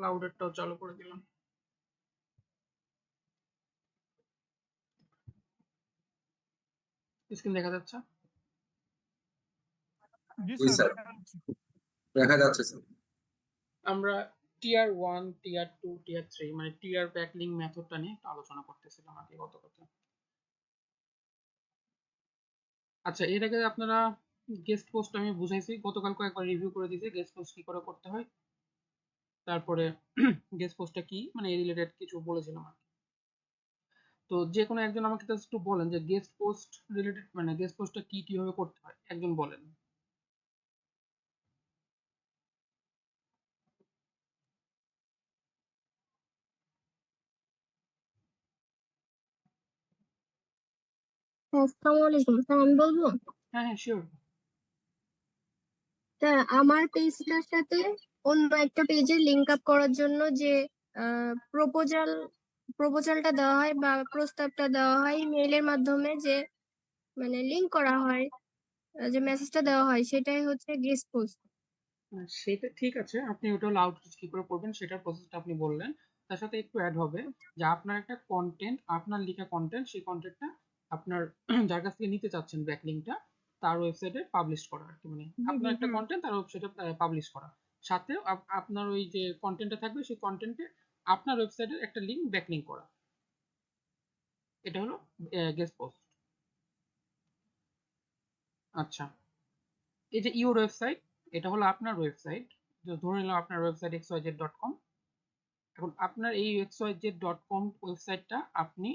ক্লাউডেরটাও চালু করে দিলাম। স্ক্রিন দেখা যাচ্ছে? জি জি স্যার, স্যার, দেখা যাচ্ছে স্যার। আমরা টিয়ার 1, টিয়ার 2, টিয়ার 3 মানে টিয়ার ব্যাকলিংক মেথডটা নিয়ে একটু আলোচনা করতেছিলাম আগে গত কথা। আচ্ছা, এর আগে আপনারা গেস্ট পোস্ট আমি বুঝাইছি, গতকাল কয়েকবার রিভিউ করে দিয়েছি গেস্ট পোস্ট কি করে করতে হয়। তারপরে গেস্ট পোস্টটা কি মানে এই রিলেটেড কিছু বলেছিলাম আর কি। তো যে কোনো একজন আমাকে জাস্ট একটু বলেন যে গেস্ট পোস্ট রিলেটেড মানে গেস্ট পোস্টটা কি কিভাবে করতে হয়, একজন বলেন। আসসালামু আলাইকুম স্যার, আমি বলবো। হ্যাঁ হ্যাঁ শিওর। স্যার, আমার পেজটার সাথে অন্য একটা পেজে লিংক আপ করার জন্য যে প্রপোজালটা দেওয়া হয় বা প্রস্তাবটা দেওয়া হয় মেইলের মাধ্যমে, যে মানে লিংক করা হয়, যে মেসেজটা দেওয়া হয়, সেটাই হচ্ছে গেস্ট পোস্ট। সেটা ঠিক আছে, আপনি ওটা হলো আউটরিচ কি করে করবেন সেটার প্রসেসটা আপনি বললেন। তার সাথে একটু অ্যাড হবে যে আপনার একটা কন্টেন্ট, আপনার লেখা কন্টেন্ট, সেই কন্টেন্টটা আপনার যার কাছ থেকে নিতে চাচ্ছেন ব্যাকলিংকটা তার ওয়েবসাইটে পাবলিশ করা আর কি, মানে জি আপনার জি, একটা হ্যাঁ। কন্টেন্ট তার ওয়েবসাইটে পাবলিশ করা, সাথে আপনার ওই যে কন্টেন্টটা থাকবে সেই কন্টেন্টে আপনার ওয়েবসাইটের একটা লিংক ব্যাকলিংক করা। এটা হলো গেস্ট পোস্ট। আচ্ছা, এই যে ইউর ওয়েবসাইট, এটা হলো আপনার ওয়েবসাইট, ধরে নিলাম আপনার ওয়েবসাইট xyz.com। এখন আপনার এই xyz.com ওয়েবসাইটটা আপনি,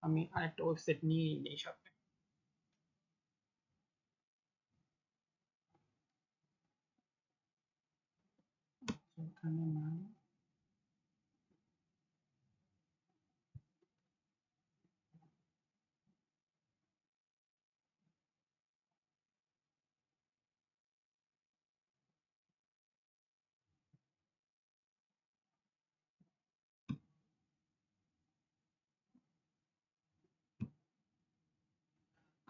আমি আরেকটা ওয়েবসাইট নিয়ে নেই সাথে। এখানে নাই।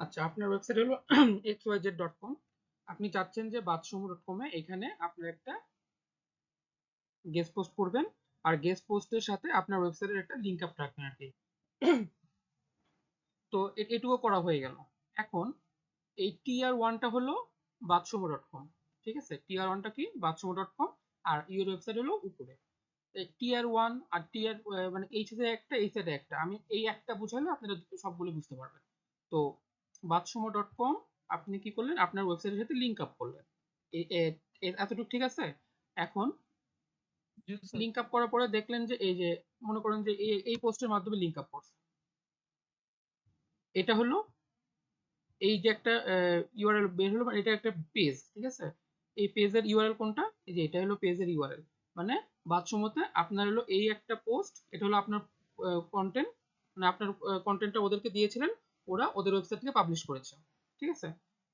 আচ্ছা, আপনার ওয়েবসাইট হলো xyz.com। আপনি চাচ্ছেন যে bathroom.com এ এখানে আপনার একটা গেস্ট পোস্ট করবেন, আর গেস্ট পোস্টের সাথে আপনার ওয়েবসাইটের একটা লিংক আপ রাখবেন আর কি। তো এটুকু করা হয়ে গেল। এখন এই টিয়ার ওয়ানটা হলো bathroom.com, ঠিক আছে? টিয়ার ওয়ানটা কি bathroom.com, আর ইউর ওয়েবসাইট হলো উপরে। টিয়ার ওয়ান আর টিয়ার মানে এই সাইডে একটা এই সাইডে একটা, আমি এই একটা বুঝালে আপনারা সবগুলো বুঝতে পারবেন। তো bathsumo.com আপনি কি করলেন, আপনার ওয়েবসাইটের সাথে লিংক আপ করলেন। এতটুকু ঠিক আছে? এখন জি স্যার। লিংক আপ করার পরে দেখলেন যে এই যে মনে করেন যে এই পোস্টের মাধ্যমে লিংক আপ করছে, এটা হলো এই যে একটা ইউআরএল বের হলো, মানে এটা একটা পেজ, ঠিক আছে? এই পেজের ইউআরএল কোনটা, এই যে এটা হলো পেজের ইউআরএল, মানে বাথরুমতে আপনার হলো এই একটা পোস্ট, এটা হলো আপনার কন্টেন্ট, মানে আপনার কন্টেন্টটা ওদেরকে দিয়েছিলেন, ওরা ওদের ওয়েবসাইট থেকে পাবলিশ করেছে, ঠিক আছে?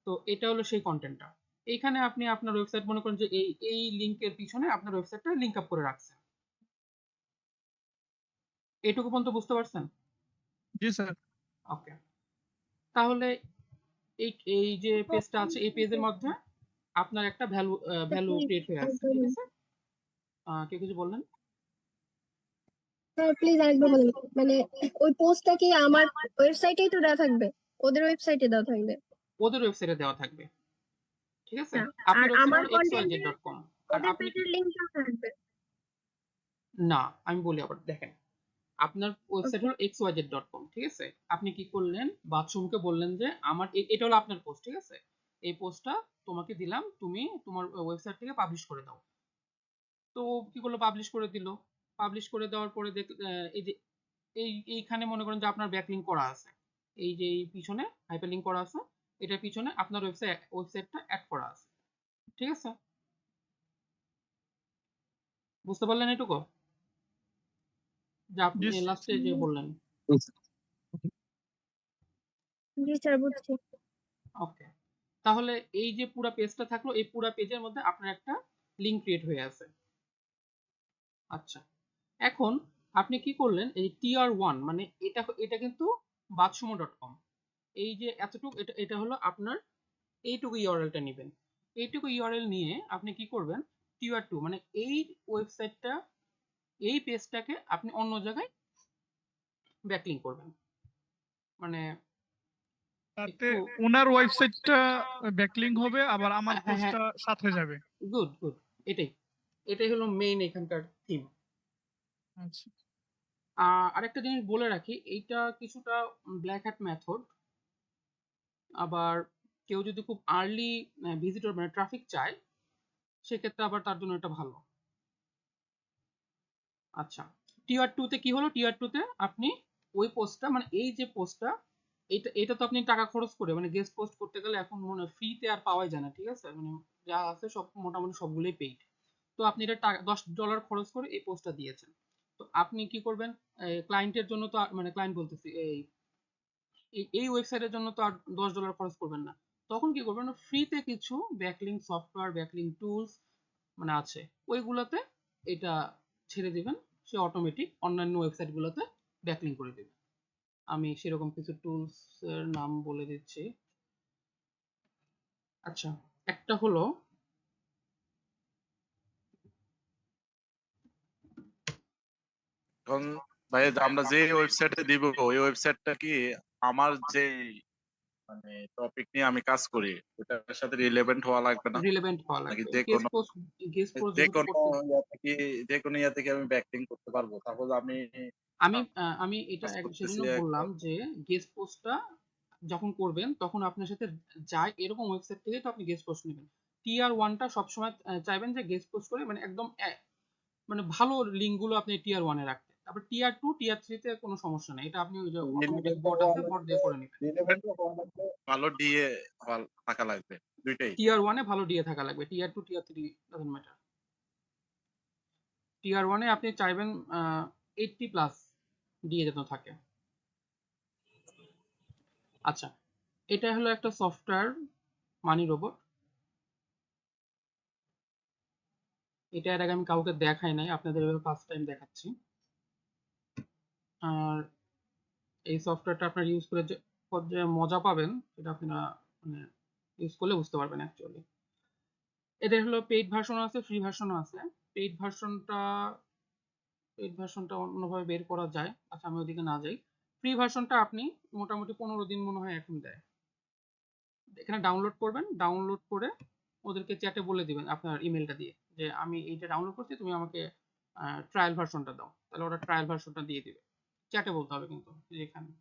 তো এটা হলো সেই কন্টেন্টটা। এইখানে আপনি আপনার ওয়েবসাইট মনে করেন যে এই লিংকের পিছনে আপনার ওয়েবসাইটটা লিংক আপ করে রাখছেন। এইটুকু পর্যন্ত বুঝতে পারছেন? জি স্যার। ওকে, তাহলে এই এই যে পেজটা আছে এই পেজের মধ্যে আপনার একটা ভ্যালু ভ্যালু ক্রিয়েট হয়ে আছে, ঠিক আছে? কেউ কিছু বললেন? স্যার প্লিজ আরেকবার বলুন, মানে ওই পোস্টটা কি আমার ওয়েবসাইটেই তো দেওয়া থাকবে, ওদের ওয়েবসাইটে দেওয়া থাকবে? ওদের ওয়েবসাইটে দেওয়া থাকবে, ঠিক আছে? হ্যাঁ, আর আপনার ওয়েবসাইট আমার হলো কন্টেন্টে xyz.com। আর ওদের আপনি পেজের লিংক দেওয়া থাকবে? না, আমি বলি আবার, দেখেন, আপনার ওয়েবসাইট ওকে। হলো xyz.com, ঠিক আছে? আপনি কি করলেন, বাথরুমকে বললেন যে আমার এটা হলো আপনার পোস্ট, ঠিক আছে? এই পোস্টটা তোমাকে দিলাম, তুমি তোমার ওয়েবসাইট থেকে পাবলিশ করে দাও। তো কি করলো, পাবলিশ করে দিল। পাবলিশ করে দেওয়ার পরে এই যে এইখানে মনে করেন যে আপনার ব্যাকলিংক করা আছে, এই যে এই পিছনে হাইপারলিংক করা আছে, এটার পিছনে আপনার ওয়েবসাইটটা অ্যাড করা আছে, ঠিক আছে? বুঝতে পারলেন এটুকু, যে আপনি জি লাস্টে যে বললেন? জি স্যার, বুঝছি। ওকে, তাহলে এই যে পুরো পেজটা থাকলো, এই পুরো পেজের মধ্যে আপনার একটা লিংক ক্রিয়েট হয়ে আছে। আচ্ছা, এখন আপনি কি করলেন, এই টিআর ওয়ান মানে এটা এটা কিন্তু bathsumo.com, এই যে এতটুকু এটা এটা হলো আপনার এইটুকু ইউআরএলটা নেবেন। এইটুকু ইউআরএল নিয়ে আপনি কি করবেন, টিয়ার 2 মানে এই ওয়েবসাইটটা এই পেজটাকে আপনি অন্য জায়গায় ব্যাকলিংক করবেন, মানে তাতে একটু ওনার ওয়েবসাইটটা ব্যাকলিংক হবে, আবার আমার হ্যাঁ হ্যাঁ পোস্টটা সাথে যাবে। গুড গুড, এটাই এটাই হলো মেইন এখানকার থিম। আচ্ছা, আরেকটা জিনিস বলে রাখি, এইটা কিছুটা ব্ল্যাক হ্যাট মেথড। আবার কেউ যদি খুব আর্লি ভিজিটর মানে ট্রাফিক চায়, সেক্ষেত্রে আবার তার জন্য এটা ভালো। আচ্ছা, টিয়ার 2 তে কি হলো? টিয়ার 2 তে আপনি ওই পোস্টটা মানে এই যে পোস্টটা, এটা তো আপনি টাকা খরচ করে মানে গেস্ট পোস্ট করতে গেলে এখন মনে হয় ফ্রিতে আর পাওয়াই যায় না, ঠিক আছে? মানে যা আছে সব মোটামুটি সবগুলোই পেইড। তো আপনি এটা টাকা $10 খরচ করে এই পোস্টটা দিয়েছেন। তো আপনি কি করবেন? ক্লায়েন্টের জন্য তো মানে ক্লায়েন্ট বলতেছি, এই ওয়েবসাইটের জন্য তো আর $10 খরচ করবেন না। তখন কি করবেন? ফ্রিতে কিছু ব্যাকলিংক সফটওয়্যার, ব্যাকলিংক টুলস মানে আছে, ওইগুলোতে এটা ছেড়ে দিবেন, সে অটোমেটিক অন্যান্য ওয়েবসাইটগুলোতে ব্যাকলিংক করে দেবে। আমি সেরকম কিছু টুলস এর নাম বলে দিচ্ছি। আচ্ছা, একটা হলো এখন ভাই আমরা যে ওয়েবসাইটে দিব ওই ওয়েবসাইটটা কি আমার যে মানে টপিক নিয়ে আমি কাজ করি ওটার সাথে রিলেভেন্ট হওয়া লাগবে না, রিলেভেন্ট হওয়া নাকি লাগবে। যে কোনো গেস্ট পোস্ট যে যেহেতু কোনো করতে, যে কোনো ইয়া থেকে আমি ব্যাকলিংক করতে পারবো? তাহলে আমি আমি এটা কাজ করতেছি সেজন্য বললাম যে গেস্ট পোস্টটা যখন করবেন তখন আপনার সাথে যায় এরকম ওয়েবসাইট থেকে তো আপনি গেস্ট পোস্ট নেবেন। টিয়ার 1টা সবসময় চাইবেন যে গেস্ট পোস্ট করে মানে একদম মানে ভালো লিঙ্কগুলো আপনি টিয়ার 1 এ রাখতে। তারপর টিয়ার 2, টিয়ার 3 তে কোনো সমস্যা নেই, এটা আপনি ওই যে অটোমেটিক বট আছে, বট দিয়ে করে নেবেন। ভালো ডিএ থাকা লাগবে দুইটাই। টিয়ার 1 এ ভালো ডিএ থাকা লাগবে, টিয়ার 2, টিয়ার 3 ডাজন্ট ম্যাটার। টিয়ার 1 এ আপনি চাইবেন 80+ ডিএ যেন থাকে। আচ্ছা, এটা হলো একটা সফটওয়্যার মানি রোবট। এটা এর আগে আমি কাউকে দেখাই নাই, আপনাদের এবার ফার্স্ট টাইম দেখাচ্ছি। আর এই সফটওয়্যারটা আপনারা ইউজ করে যে মজা পাবেন সেটা আপনারা মানে ইউজ করলে বুঝতে পারবেন অ্যাকচুয়ালি। এদের হলো পেইড ভার্সনও আছে, ফ্রি ভার্সনও আছে। পেইড ভার্সনটা অন্যভাবে বের করা যায়। আচ্ছা, আমি ওদিকে না যাই। ফ্রি ভার্সনটা আপনি মোটামুটি 15 দিন মনে হয় এখন দেয়। এখানে ডাউনলোড করবেন, ডাউনলোড করে ওদেরকে চ্যাটে বলে দিবেন আপনার ইমেলটা দিয়ে যে আমি এইটা ডাউনলোড করছি, তুমি আমাকে ট্রায়াল ভার্সনটা দাও, তাহলে ওরা ট্রায়াল ভার্সনটা দিয়ে দিবে। চ্যাটে বলতে হবে কিন্তু এখানে।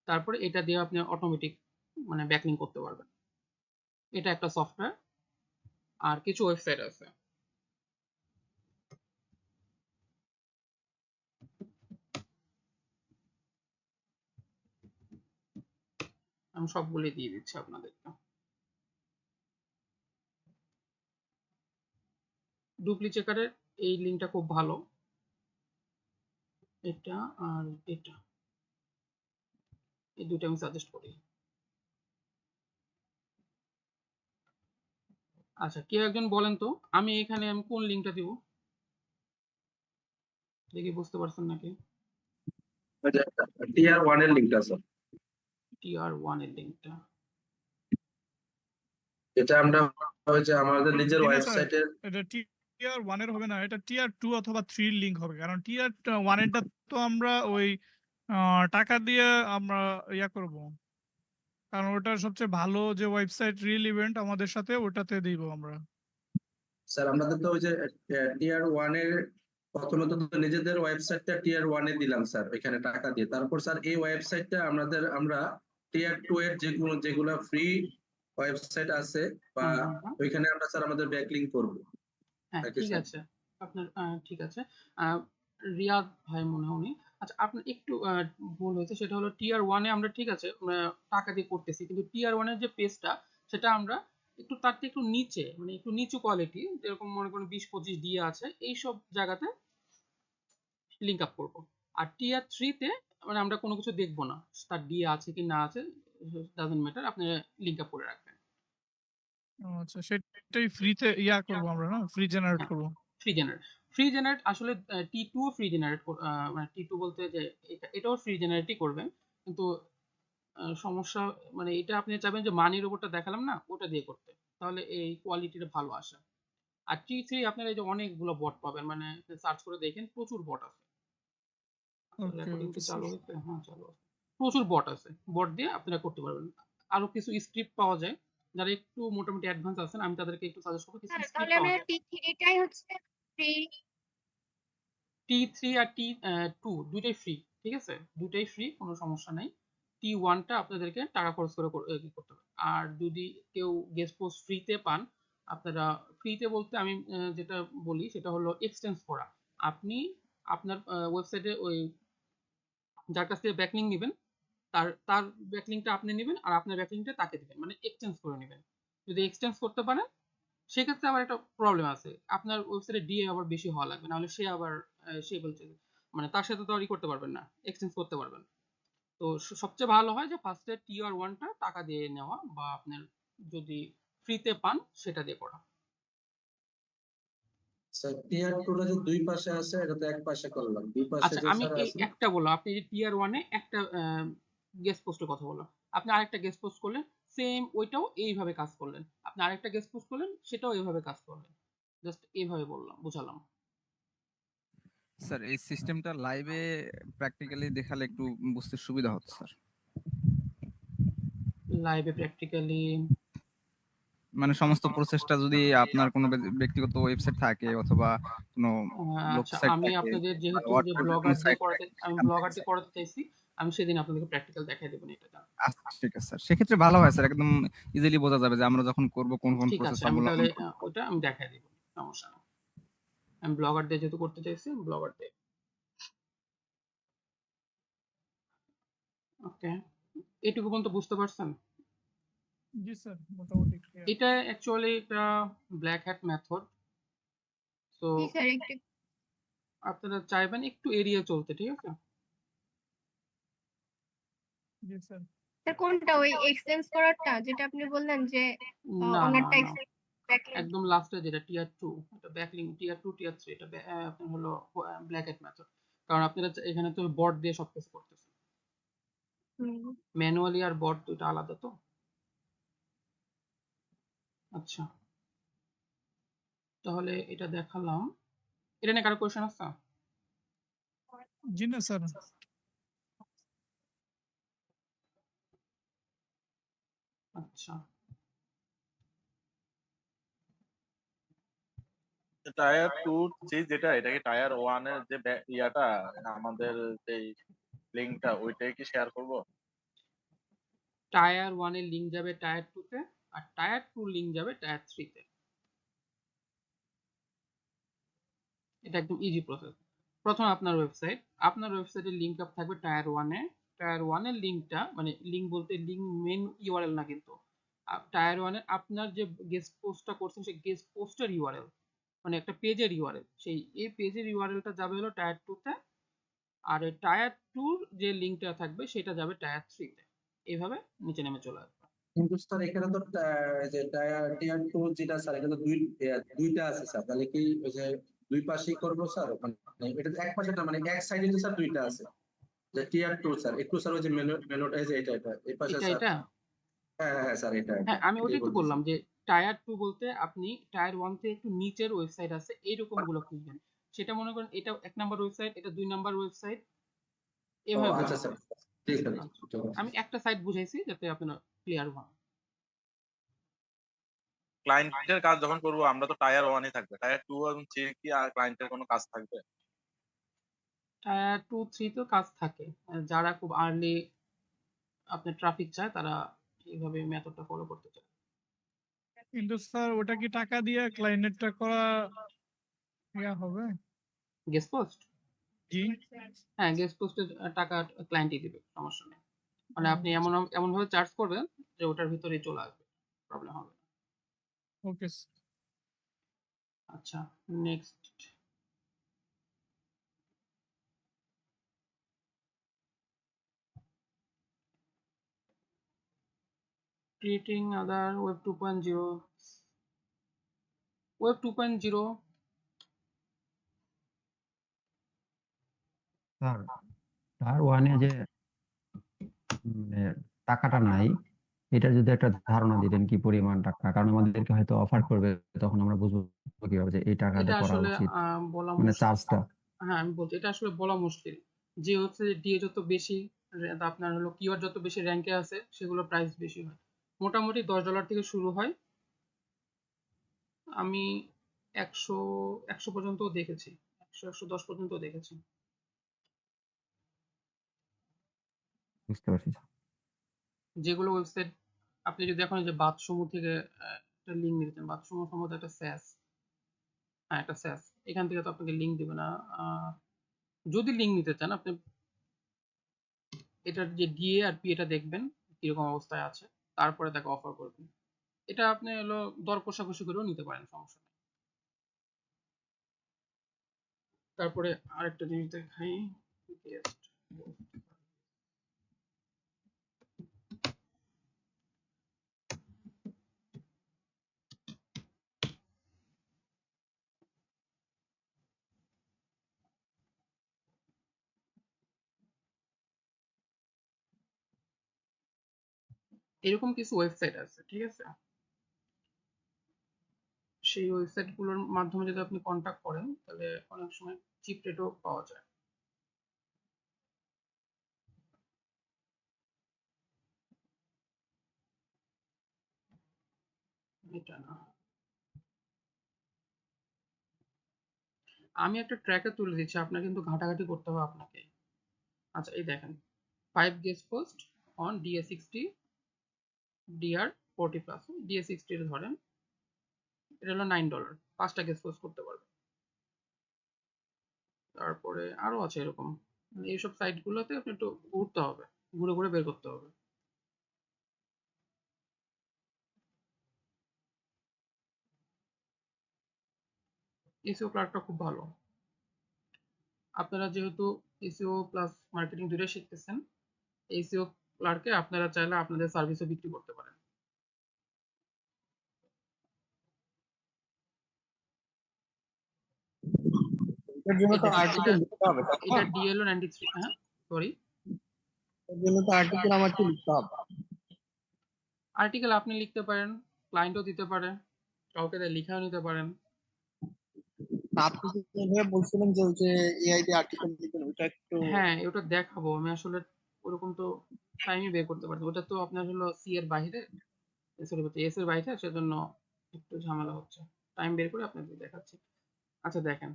তারপরে এটা দিয়ে আপনি অটোমেটিক মানে ব্যাকলিংক করতে পারবেন। এটা একটা সফটওয়্যার। আর কিছু ওয়েবসাইট আছে, আমি সবগুলি দিয়ে দিচ্ছি আপনাদেরকে। ডুপ্লিচেকারের এই লিঙ্কটা খুব ভালো, এটা আর এটা, এই দুটো আমি সাজেস্ট করি। আচ্ছা, কেউ একজন বলেন তো আমি কোন লিঙ্কটা দিব, দেখি বুঝতে পারছেন নাকি? টিয়ার 1 এর লিংকটা স্যার, টিআর 1 এর লিঙ্কটা। এটা আমরা ওই যে আমাদের নিজের না স্যার, ওয়েবসাইটের এটা টিয়ার 1 এর হবে না, এটা টিয়ার 2 অথবা 3 এর লিংক হবে, কারণ টিয়ার 1 এরটা তো আমরা ওই টাকা দিয়ে আমরা ইয়া করব, কারণ ওটা সবচেয়ে ভালো যে ওয়েবসাইট রিল ইভেন্ট আমাদের সাথে ওটাতে দিব আমরা। স্যার আমাদের তো ওই যে টিয়ার 1 এর প্রথমে তো নিজেদের ওয়েবসাইটটা টিয়ার 1 এ দিলাম স্যার ওইখানে টাকা দিয়ে, তারপর স্যার এই ওয়েবসাইটটা আমরা টিয়ার 2 এর যেগুলো ফ্রি ওয়েবসাইট আছে বা ওইখানে আমরা স্যার আমাদের ব্যাকলিংক করব। হ্যাঁ ঠিক আছে, আপনার ঠিক আছে। রিয়াদ ভাই মনে হয় উনি। আচ্ছা, আপনার একটু ভুল হয়েছে, সেটা হলো টিয়ার 1 এ আমরা ঠিক আছে টাকা দিয়ে করতেছি, কিন্তু টিয়ার 1 এর যে পেজটা সেটা আমরা একটু তার থেকে একটু নিচে মানে একটু নিচু কোয়ালিটি, যেরকম মনে করেন 20-25 দিয়ে আছে, এইসব জায়গাতে লিঙ্ক আপ করবো। আর টিয়ার 3 তে মানে আমরা কোনো কিছু দেখবো না, তার ডিএ আছে কি না আছে ডাজন্ট ম্যাটার, আপনি লিঙ্ক আপ করে রাখবেন। আচ্ছা, সেটাই ফ্রিতে ইয়া করব আমরা, না ফ্রি জেনারেট করব। ফ্রি জেনারেট আসলে টি2 ফ্রি জেনারেট মানে টি2 বলতে যে এটাও ফ্রি জেনারেটই করবেন, কিন্তু সমস্যা মানে এটা আপনি চাইবেন যে মানির উপরটা দেখালাম না ওটা দিয়ে করতে, তাহলে এই কোয়ালিটিটা ভালো আসে। আর T3 আপনারা এই যে অনেকগুলো বট পাবেন, মানে সার্চ করে দেখেন প্রচুর বট আছে। ওকে রেকর্ডিং কি ওকে চালু স্যার। হয়েছে? হ্যাঁ চালু আছে। প্রচুর বট আছে, বট দিয়ে আপনারা করতে পারবেন। আরো কিছু স্ক্রিপ্ট পাওয়া যায়, যারা একটু মোটামুটি অ্যাডভান্স আছেন আমি তাদেরকে একটু সাজেস্ট করবো, কিছু স্যার স্ক্রিপ্ট তাহলে পাওয়া আমরা যায়। T3টাই হচ্ছে ফ্রি। T3 আর T2 দুইটাই ফ্রি, ঠিক আছে? দুইটাই ফ্রি, কোনো সমস্যা নাই। T1টা আপনাদেরকে টাকা খরচ করে কি করতে হবে। আর যদি কেউ গেস্ট পোস্ট ফ্রিতে পান, আপনারা ফ্রিতে বলতে আমি যেটা বলি সেটা হলো এক্সটেন্স করা। আপনি আপনার ওয়েবসাইটে ওই যার কাছ থেকে ব্যাকলিঙ্ক নেবেন তার ব্যাকলিঙ্কটা আপনি নেবেন আর আপনার ব্যাকলিঙ্কটা তাকে দিবেন, মানে এক্সচেঞ্জ করে নেবেন। যদি এক্সচেঞ্জ করতে পারেন সেক্ষেত্রে আবার একটা প্রবলেম আছে, আপনার ওয়েবসাইটে ডিএ আবার বেশি হওয়া লাগবে, নাহলে সে আবার সে বলছে মানে তার সাথে তো আর করতে পারবেন না, এক্সচেঞ্জ করতে পারবেন। তো সবচেয়ে ভালো হয় যে ফার্স্টে TR1টা টাকা দিয়ে নেওয়া, বা আপনার যদি ফ্রিতে পান সেটা দিয়ে করা। স্যার টিয়ার 2 যে দুই পাশে আছে, এটা তো এক পাশে করলাম, দুই পাশে আচ্ছা যে আমি স্যার এই আছে। একটা বললাম, আপনি যে TR1-এ একটা গেস্ট পোস্টের কথা বললাম, আপনি আরেকটা গেস্ট পোস্ট করলেন, সেম ওইটাও এইভাবে কাজ করলেন, আপনি আরেকটা গেস্ট পোস্ট করলেন সেটাও এইভাবে কাজ করলেন, জাস্ট এইভাবে বললাম, বুঝালাম। স্যার এই সিস্টেমটা লাইভে প্র্যাকটিক্যালি দেখালে একটু বুঝতে সুবিধা হতো স্যার। লাইভে প্র্যাকটিক্যালি মানে সমস্ত প্রসেসটা যদি আপনার কোনো ব্যক্তিগত ওয়েবসাইট থাকে অথবা কোনো লোক আচ্ছা সাইট আমি থাকে আপনাদের বা যেহেতু যে ওয়ার্ডপ্রেসের কোনো ব্লগার দিয়ে সাইট করাতে, থাকে আমি সেখান থেকে ব্লগার দিয়ে স্যার। করাতে চাইছি, আমি সেদিন আপনাদেরকে প্র্যাকটিক্যাল দেখাই দেবো এটা জান। আচ্ছা ঠিক আছে স্যার, সেক্ষেত্রে ভালো হয় স্যার, একদম ইজিলি বোঝা যাবে যে আমরা যখন করব কোন কোন ঠিক প্রসেস আছে, আমি তাহলে অবলম্বন করব। ওটা আমি দেখাই দেবো, সমস্যা নেই। আমি ব্লগার দিয়ে যেহেতু করতে চাইছি, ব্লগার দিয়ে। ওকে, এইটুকু পর্যন্ত বুঝতে পারছেন? জি স্যার মোটামুটি ক্লিয়ার। এটা অ্যাকচুয়ালি একটা ব্ল্যাক হ্যাট মেথড। তো জি স্যার একটু। আপনারা চাইবেন একটু এড়িয়ে চলতে, ঠিক আছে? জি স্যার। স্যার কোনটা ওই এক্সচেঞ্জ করারটা যেটা আপনি বললেন যে না না ওনারটা না, ব্যাকলিংক? একদম লাস্টে যেটা টিয়ার 2, এটা ব্যাকলিংক টিয়ার 2 টিয়ার 3, এটা আপনার হলো ব্ল্যাক হ্যাট মেথড, কারণ আপনারা এখানে তো বট দিয়ে সবকিছু করতেছেন, ম্যানুয়ালি আর বট দুটো আলাদা তো। আচ্ছা তাহলে এটা দেখালাম, এটা নিয়ে কারো কোয়েশ্চেন আছে? জি না স্যার। আচ্ছা টায়ার 2 3 যেটা, এটা কি টায়ার 1 এর যে ইয়াটা আমাদের যে লিংকটা ওইটাই কি শেয়ার করব? টায়ার 1 এর লিংক যাবে টায়ার 2 তে, আর টায়ার 2 লিংক যাবে টায়ার 3 তে। এটা একদম ইজি প্রসেস। প্রথমে আপনার ওয়েবসাইটের লিংক আপ থাকবে টায়ার 1 এ, টায়ার 1 এর লিংকটা মানে লিংক বলতে লিংক মেন ইউআরএল না কিন্তু, টায়ার 1 এ আপনার যে গেস্ট পোস্টটা করছেন সেই গেস্ট পোস্টের ইউআরএল, মানে একটা পেজের ইউআরএল, সেই এই পেজের ইউআরএলটা যাবে হলো টায়ার 2 তে, আর এই টায়ার 2 যে লিংকটা থাকবে সেটা যাবে টায়ার 3 তে। এইভাবে নিচে নেমে চলে আসবে। কিন্তু স্যার এখানে তো যে টিয়ার 2 যেটা স্যার, এখানে তো দুইটা আছে স্যার, তাহলে কি ওই যে দুই পাশেই করবো স্যার? মানে এটা তো এক পাশে না, মানে এক সাইডে তো স্যার দুইটা আছে, যে টিয়ার 2 স্যার, একটু স্যার ওই যে মেনুটা এই যে এটা এই পাশে এটা স্যার। এটা হ্যাঁ হ্যাঁ স্যার, এটা হ্যাঁ আমি এটাই ওটাই তো বলতেছি। বললাম যে টায়ার 2 বলতে আপনি টায়ার 1 থেকে একটু নিচের ওয়েবসাইট আছে এইরকম গুলো খুঁজবেন, সেটা মনে করেন এটা 1 নাম্বার ওয়েবসাইট, এটা 2 নাম্বার ওয়েবসাইট, ও এভাবে আচ্ছা বুঝবেন। স্যার, ঠিক আছে আচ্ছা, ঠিক আছে। আমি একটা সাইট বুঝাইছি যাতে আপনারা ক্লিয়ার হন। ক্লায়েন্টের কাজ যখন করব আমরা তো টায়ার 1 এ থাকবে, টায়ার 2 এবং 3 কি আর ক্লায়েন্টের কোনো কাজ থাকবে? টায়ার 2 3 তো কাজ থাকে, যারা খুব আর্লি আপনার ট্রাফিক চায় তারা এইভাবে মেথডটা ফলো করতে চায়। কিন্তু স্যার ওটা কি টাকা দিয়ে ক্লায়েন্টটা করা ইয়া হবে? গেস্ট পোস্ট, জি। হ্যাঁ গেস্ট পোস্টের টাকা ক্লায়েন্টই দিবে, সমস্যা নেই। মানে আপনি এমন এমন ভাবে চার্জ করবেন যে ওটার ভিতরেই চলে আসবে, প্রবলেম হবে না। ওকে। আচ্ছা next, creating other web 2.0, web 2.0 sir tyre ওয়ানে যে টাকাটা নাই, এটা যদি একটা ধারণা দিতেন কি পরিমাণ টাকা, কারণ আমাদেরকে হয়তো অফার করবে, তখন আমরা বুঝবো কিভাবে যে এই টাকাতে এটা করা আসলে উচিত, বলা মানে মুশকিল। চার্জটা। হ্যাঁ, আমি বলছি এটা আসলে বলা মুশকিল। যে হচ্ছে ডিএ যত বেশি, আপনার হলো কিওয়ার্ড যত বেশি র্যাঙ্কে আছে সেগুলোর প্রাইস বেশি হয়। মোটামুটি $10 থেকে শুরু হয়। আমি 100 পর্যন্তও দেখেছি, 110 পর্যন্ত দেখেছি। বুঝতে পারছি। যেগুলো ওয়েবসাইট আপনি যদি এখন এই যে বাথসমূহ থেকে একটা লিঙ্ক নিতেন, বাথসমূহ সম্ভবত একটা স্যাস, হ্যাঁ একটা স্যাস, এখান থেকে তো আপনাকে লিঙ্ক দিবে না। যদি লিঙ্ক নিতে চান আপনি এটার যে ডিএ আর পি এটা দেখবেন কিরকম অবস্থায় আছে, তারপরে তাকে অফার করবেন। এটা আপনি হলো দর কষাকষি করেও নিতে পারেন, সমস্যা নেই। তারপরে আরেকটা জিনিস দেখাই, এরকম কিছু ওয়েবসাইট আছে, ঠিক আছে? সেই ওয়েবসাইট গুলোর মাধ্যমে যদি আপনি কন্টাক্ট করেন তাহলে অনেক সময় চিপ রেটও পাওয়া যায়। এটা না, আমি একটা ট্র্যাকার তুলে দিচ্ছি, আপনার কিন্তু ঘাটাঘাটি করতে হবে আপনাকে। আচ্ছা এই দেখেন, 5 guest post on DA60 DR40 plus, DA60 এর ধরেন এটা হলো $9, 5টা গেস্ট পোস্ট করতে পারবে। তারপরে আরো আছে এরকম, এইসব সাইট গুলোতে আপনি একটু ঘুরতে হবে, ঘুরে ঘুরে বের করতে হবে। এসইও ক্লার্কটা খুব ভালো। আপনারা যেহেতু এসইও প্লাস মার্কেটিং দুটোই শিখতেছেন, এসইও ক্লার্কে আপনারা চাইলে আপনাদের সার্ভিসও বিক্রি করতে পারেন। এর জন্য তো আর্টিকেল লিখতে হবে, এটা ডিএলও 93, হ্যাঁ সরি, এর জন্য তো আর্টিকেল আমাকে লিখতে হবে। আর্টিকেল আপনি লিখতে পারেন, ক্লায়েন্টও দিতে পারে, কাউকে দিয়ে লিখাও নিতে পারেন। আপনি যেভাবে বলছিলেন যে ওই যে এআই দিয়ে আর্টিকেল লিখবেন, ওটা একটু হ্যাঁ ওটা দেখাবো আমি, আসলে ওরকম তো টাইমই বের করতে পারছি, ওটা তো আপনার হলো সি এর বাইরে, সরি এস এর বাইরে, সেজন্য একটু ঝামেলা হচ্ছে, টাইম বের করে আপনাদের দেখাচ্ছি। আচ্ছা দেখেন,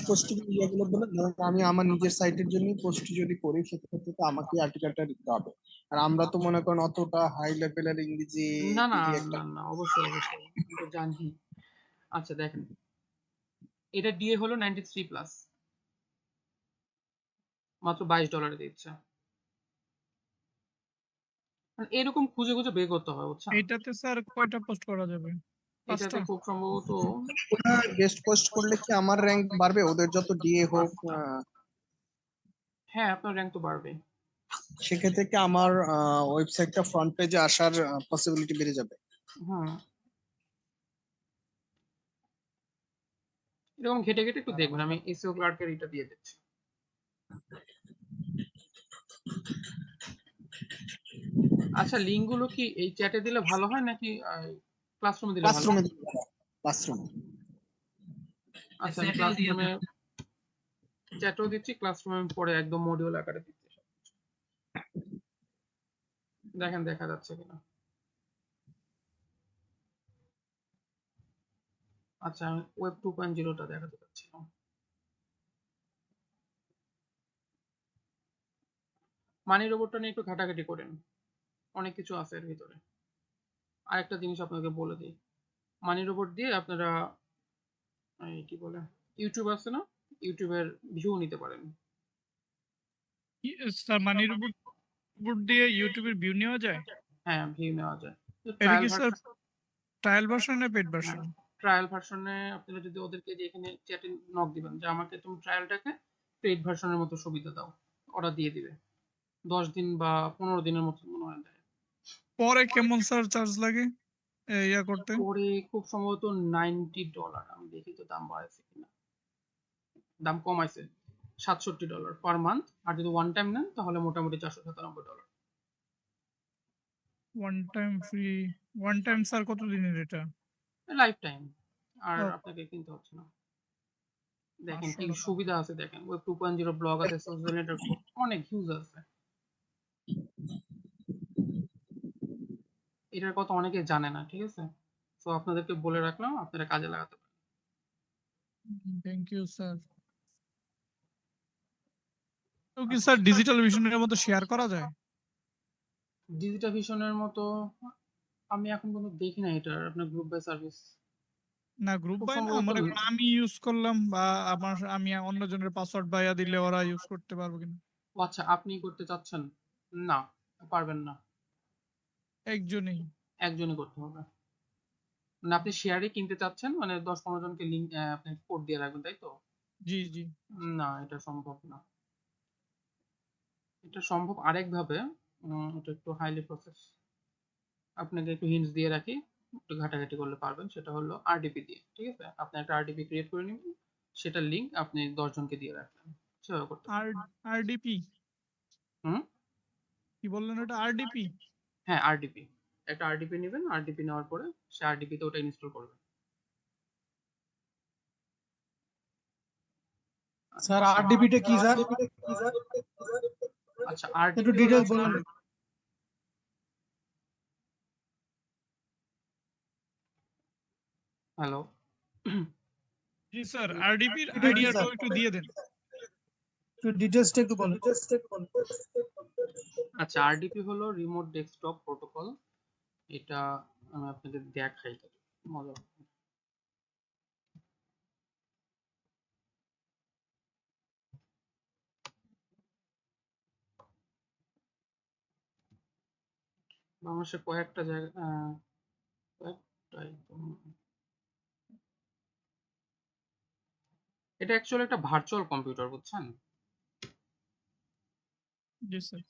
পোস্টিং ইয়েগুলো বলে, ধরুন আমি আমার নিজের সাইটের জন্য পোস্ট যদি করি, সেক্ষেত্রে তো আমাকে আর্টিকেলটা লিখতে হবে। আর আমরা তো মনে করেন অতটা হাই লেভেলের ইংরেজি না না দিয়ে একটা না না অবশ্যই অবশ্যই, আমি তো জানি। আচ্ছা দেখেন, এটা ডিএ হলো 93 প্লাস, মাত্র $22 দিচ্ছে। মানে এরকম খুঁজে খুঁজে বের করতে হয়, বুঝছেন? এইটাতে স্যার কয়টা পোস্ট করা যাবে? এটাতে 5টা? খুব সম্ভবত গেস্ট পোস্ট করলে কি আমার র্যাঙ্ক বাড়বে, ওদের যত ডিএ হোক? 5টা। হ্যাঁ আপনার র্যাঙ্ক তো বাড়বে। সেক্ষেত্রে কি আমার ওয়েবসাইটটা ফ্রন্ট পেজে আসার পসিবিলিটি বেড়ে যাবে? হুম, এরকম ঘেটে ঘেটে একটু দেখবেন, আমি এসইও ক্লার্কের এটা দিয়ে দিচ্ছি। আচ্ছা লিংক গুলো কি এই চ্যাটে দিলে ভালো হয় নাকি ক্লাসরুমে দিলে ভালো হয়? ক্লাসরুমে। আচ্ছা আমি ক্লাসরুমে চ্যাটও দিচ্ছি, ক্লাসরুমে আমি পরে একদম মডিউল আকারে দিচ্ছি সবকিছু। দেখেন দেখা যাচ্ছে কিনা। আচ্ছা আমি ওয়েব 2.0টা দেখাতে চাচ্ছিলাম। মানি রোবটটা নিয়ে একটু ঘাটাঘাটি করেন, অনেক কিছু আছে এর ভিতরে। আরেকটা জিনিস আপনাকে বলে দিই, মানি রোবট দিয়ে আপনারা এই কি বলে ইউটিউব আছে না, ইউটিউবের ভিউ নিতে পারেন। স্যার মানি রোবট দিয়ে ইউটিউবের ভিউ নেওয়া যায়? হ্যাঁ ভিউ নেওয়া যায়। এটা কি স্যার ট্রায়াল ভার্সন না পেড ভার্সন? ট্রায়াল ভার্সনে আপনারা যদি ওদেরকে যে এখানে চ্যাটে নক দিবেন যে আমাকে তুমি ট্রায়ালটাকে পেইড ভার্সনের মতো সুবিধা দাও, ওরা দিয়ে দিবে 10 দিন বা 15 দিনের মতো মনে হয় দেয়। পরে কেমন স্যার চার্জ লাগে ইয়া করতে? পরে খুব সম্ভবত $90, আমি দেখি তো দাম বাড়াইছে কিনা, দাম কমাইছে, $67 পার মান্থ, আর যদি ওয়ান টাইম নেন তাহলে মোটামুটি $497। One time free, one time sir কত দিনের এটা? লাইফ টাইম, আর ও, আপনাকে কিনতে হচ্ছে না। দেখেন কি 500 টাকা। সুবিধা আছে, দেখেন ওয়েব 2.0 ব্লগ আছে, সোশ্যাল নেটওয়ার্ক অনেক হিউজ আছে। এটার কথা অনেকে জানে না, ঠিক আছে? তো আপনাদেরকে বলে রাখলাম, আপনারা কাজে লাগাতে পারেন। Thank you sir. তো কি স্যার ডিজিটাল ভিশনের মতো শেয়ার করা যায়? ডিজিটাল ভিশনের মতো আমি এখন পর্যন্ত দেখি না এটার আপনার গ্রুপ বাই সার্ভিস। না, গ্রুপ খুব বাই না, সম্ভবত মনে করেন আমি ইউজ করলাম বা আমি অন্যজনের পাসওয়ার্ড বাইয়া দিলে ওরা ইউজ করতে পারবে কিনা? ও আচ্ছা, আপনি করতে চাচ্ছেন? না, পারবেন না, একজনই। একজনই করতে হবে। মানে আপনি শেয়ারে কিনতে চাচ্ছেন, মানে 10-15 জনকে লিংক আপনি কোড দিয়ে রাখবেন, তাই তো? জি জি। না, এটা সম্ভব না। এটা সম্ভব আরেকভাবে, এটা একটু হাইলি প্রসেস। আপনাকে একটু হিন্টস দিয়ে রাখি, একটু ঘাটাঘাটি করলে পারবেন। সেটা হলো আরডিপি দিয়ে, ঠিক আছে? আপনি একটা আরডিপি ক্রিয়েট করে নেবেন, সেটার লিংক আপনি 10 জনকে দিয়ে রাখবেন, সেভাবে করতে আর পারেন। আরডিপি হুম, কি বললেন ওটা? আরডিপি? হ্যাঁ আরডিপি। একটা আরডিপি নেবেন, আরডিপি নেওয়ার পরে সে আরডিপিতে ওটা ইনস্টল করবেন। স্যার আরডিপি টা কি স্যার? আচ্ছা, একটু আরডিপি হলো ডিটেইলস আপনার, বলুন। হ্যালো, জি স্যার, আরডিপির এটা কি স্যার? আইডিয়াটাও একটু দিয়ে দেন। একটু ডিটেইলসটা একটু বলুন। আচ্ছা, আরডিপি হলো রিমোট ডেস্কটপ প্রোটোকল। এটা আমি আপনাকে দেখাই, মজা হবে। বাংলাদেশের কয়েকটা জায়গা, কয়েকটাই তো। এটা অ্যাকচুয়ালি একটা ভার্চুয়াল কম্পিউটার, বুঝছেন? জি স্যার।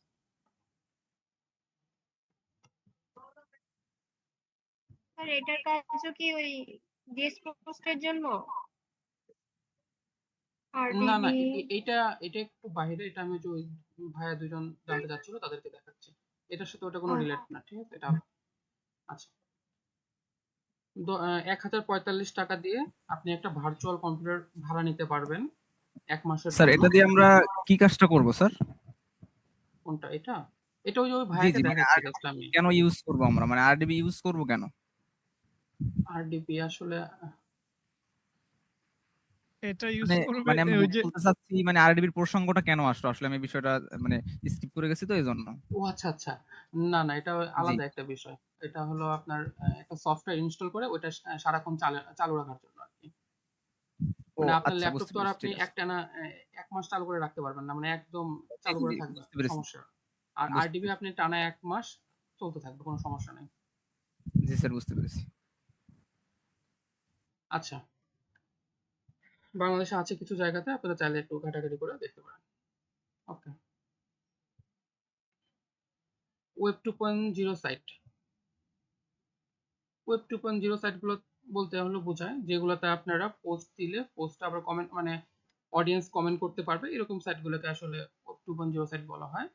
স্যার এটার কাজও কি ওই গেস্ট পোস্টের জন্য? না না, আরডিবি এইটা এটা একটু বাইরে। এটা আমি যে ওই ভাইয়া দুজন জানতে চাচ্ছিল তাদেরকে দেখাচ্ছি। এটার সাথে ওটা কোনো রিলেট না, ঠিক আছে? এটা আচ্ছা, 1045 টাকা দিয়ে আপনি একটা ভার্চুয়াল কম্পিউটার ভাড়া নিতে পারবেন 1 মাসের স্যার জন্য। এটা দিয়ে আমরা কি কাজটা করব স্যার? কোনটা? এটা এটা ওই যে ওই জি ভাইয়াকে জি, মানে দেখাচ্ছি জাস্ট আমি। কেন ইউজ করব আমরা, মানে আরডিবি ইউজ করব কেন? আরডিপি আসলে এটা ইউজ মানে করবে মানে আমি ওই যে বলতে চাচ্ছি, মানে আরডিবির প্রসঙ্গটা কেন আসলো, আসলে আমি বিষয়টা মানে স্কিপ করে গেছি তো এই জন্য। ও আচ্ছা আচ্ছা, না না, এটা জি। আলাদা একটা বিষয়। এটা হলো আপনার একটা সফটওয়্যার ইনস্টল করে ওইটা সারাক্ষণ চালু রাখার জন্য আর কি। ও মানে আপনার আচ্ছা, ল্যাপটপ বুঝতে তো আর পেরেছি, আপনি ঠিক আছে। একটানা 1 মাস চালু করে রাখতে পারবেন না, মানে একদম জি চালু জি করে জি, থাকবে, বুঝতে পেরেছি, সমস্যা। আর বুঝতে আরডিবি পেরেছি। আপনি টানা 1 মাস চলতে থাকবে, কোনো সমস্যা নেই। জি স্যার, বুঝতে পেরেছি। আচ্ছা, বাংলাদেশে আছে কিছু জায়গাতে, আপনারা চাইলে একটু ঘাটাঘাটি করে দেখতে পারেন। ওকে, ওয়েব 2.0 সাইট। ওয়েব 2.0 সাইটগুলো বলতে হলো বোঝায় যেগুলোতে আপনারা পোস্ট দিলে পোস্টে আবার কমেন্ট, মানে অডিয়েন্স কমেন্ট করতে পারবে, এরকম সাইটগুলোকে আসলে ওয়েব 2.0 সাইট বলা হয়।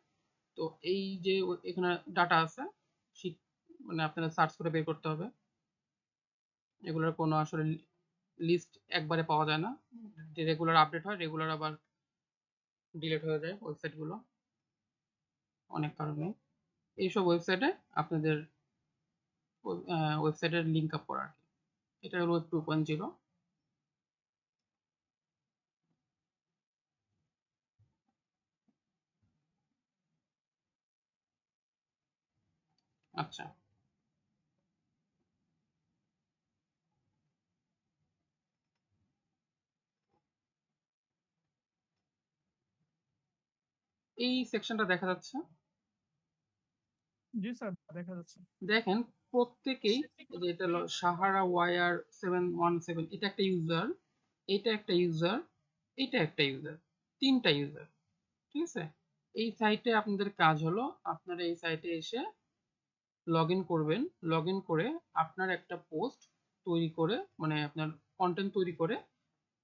তো এই যে এখানে ডাটা আছে, মানে আপনারা সার্চ করে বের করতে হবে। এগুলোর কোনো আসলে লিস্ট একবারে পাওয়া যায় না, যে রেগুলার আপডেট হয়, রেগুলার আবার ডিলিট হয়ে যায় ওয়েবসাইটগুলো অনেক কারণে। এইসব ওয়েবসাইটে আপনাদের ওয়েবসাইটের লিঙ্ক আপ করা আর কি। এটা হলো ওয়েব 2.0। আচ্ছা, এই সেকশনটা দেখা যাচ্ছে। জি স্যার দেখা যাচ্ছে। দেখেন প্রত্যেকেই, এই যে এটা হলো সাহারা ওয়ার 717, এটা একটা ইউজার, এটা একটা ইউজার, এটা একটা ইউজার, 3টা ইউজার, ঠিক আছে? এই সাইটে আপনাদের কাজ হলো, আপনারা এই সাইটে এসে লগ ইন করবেন। লগ ইন করে আপনার একটা পোস্ট তৈরি করে, মানে আপনার কন্টেন্ট তৈরি করে,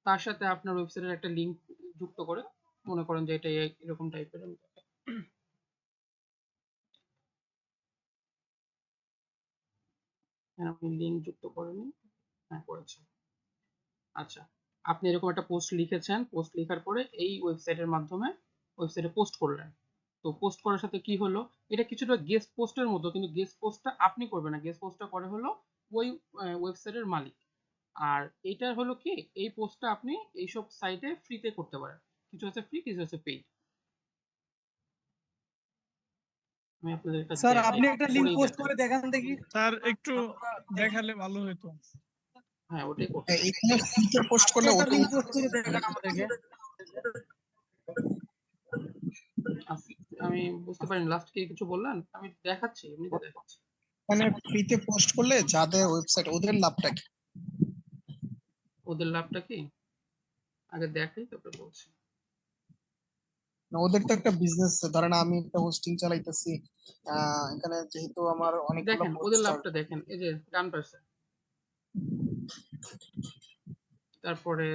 তার সাথে আপনার ওয়েবসাইটের একটা লিঙ্ক যুক্ত করে, মনে করেন যে এটা এরকম টাইপের। আপনি লিঙ্ক যুক্ত করেনি, হ্যাঁ করেছেন। আচ্ছা, আপনি এরকম একটা পোস্ট লিখেছেন, পোস্ট লেখার পরে এই ওয়েবসাইটের মাধ্যমে ওয়েবসাইটে পোস্ট করলেন। তো পোস্ট করার সাথে কি হলো, এটা কিছুটা গেস্ট পোস্টের মতো, কিন্তু গেস্ট পোস্টটা আপনি করবেন না, গেস্ট পোস্টটা করে হলো ওই ওয়েবসাইটের মালিক। আর এইটা হলো কি, এই পোস্টটা আপনি এইসব সাইটে ফ্রিতে করতে পারেন, কিছু আছে ফ্রি, কিছু আছে পেইড। আমি আপনাদের এটা স্যার দেখাই, আপনি একটা লিংক করেই পোস্ট দেখাই। করে দেখান দেখি। স্যার একটু দেখালে ভালো হতো। হ্যাঁ ওটাই করতে। এখানে ফ্রিতে পোস্ট আপনি করলে একটা ওটা লিংক পোস্ট করে দেখান আমাদেরকে। আমি বুঝতে পারিনি লাস্ট কি কিছু বললেন, আমি দেখাচ্ছি, এমনিতে দেখাচ্ছি। এখানে ফ্রিতে পোস্ট করলে যাদের ওয়েবসাইট ওদের লাভটা কি? ওদের লাভটা কি আগে দেখাই তারপরে বলছি। না, ওদের তো একটা বিজনেস, ধরেন আমি একটা হোস্টিং চালাইতেছি, এখানে যেহেতু আমার অনেকগুলো দেখেন ওদের পোস্ট লাভটা দেখেন, এই যে ডান পাশে, তারপরে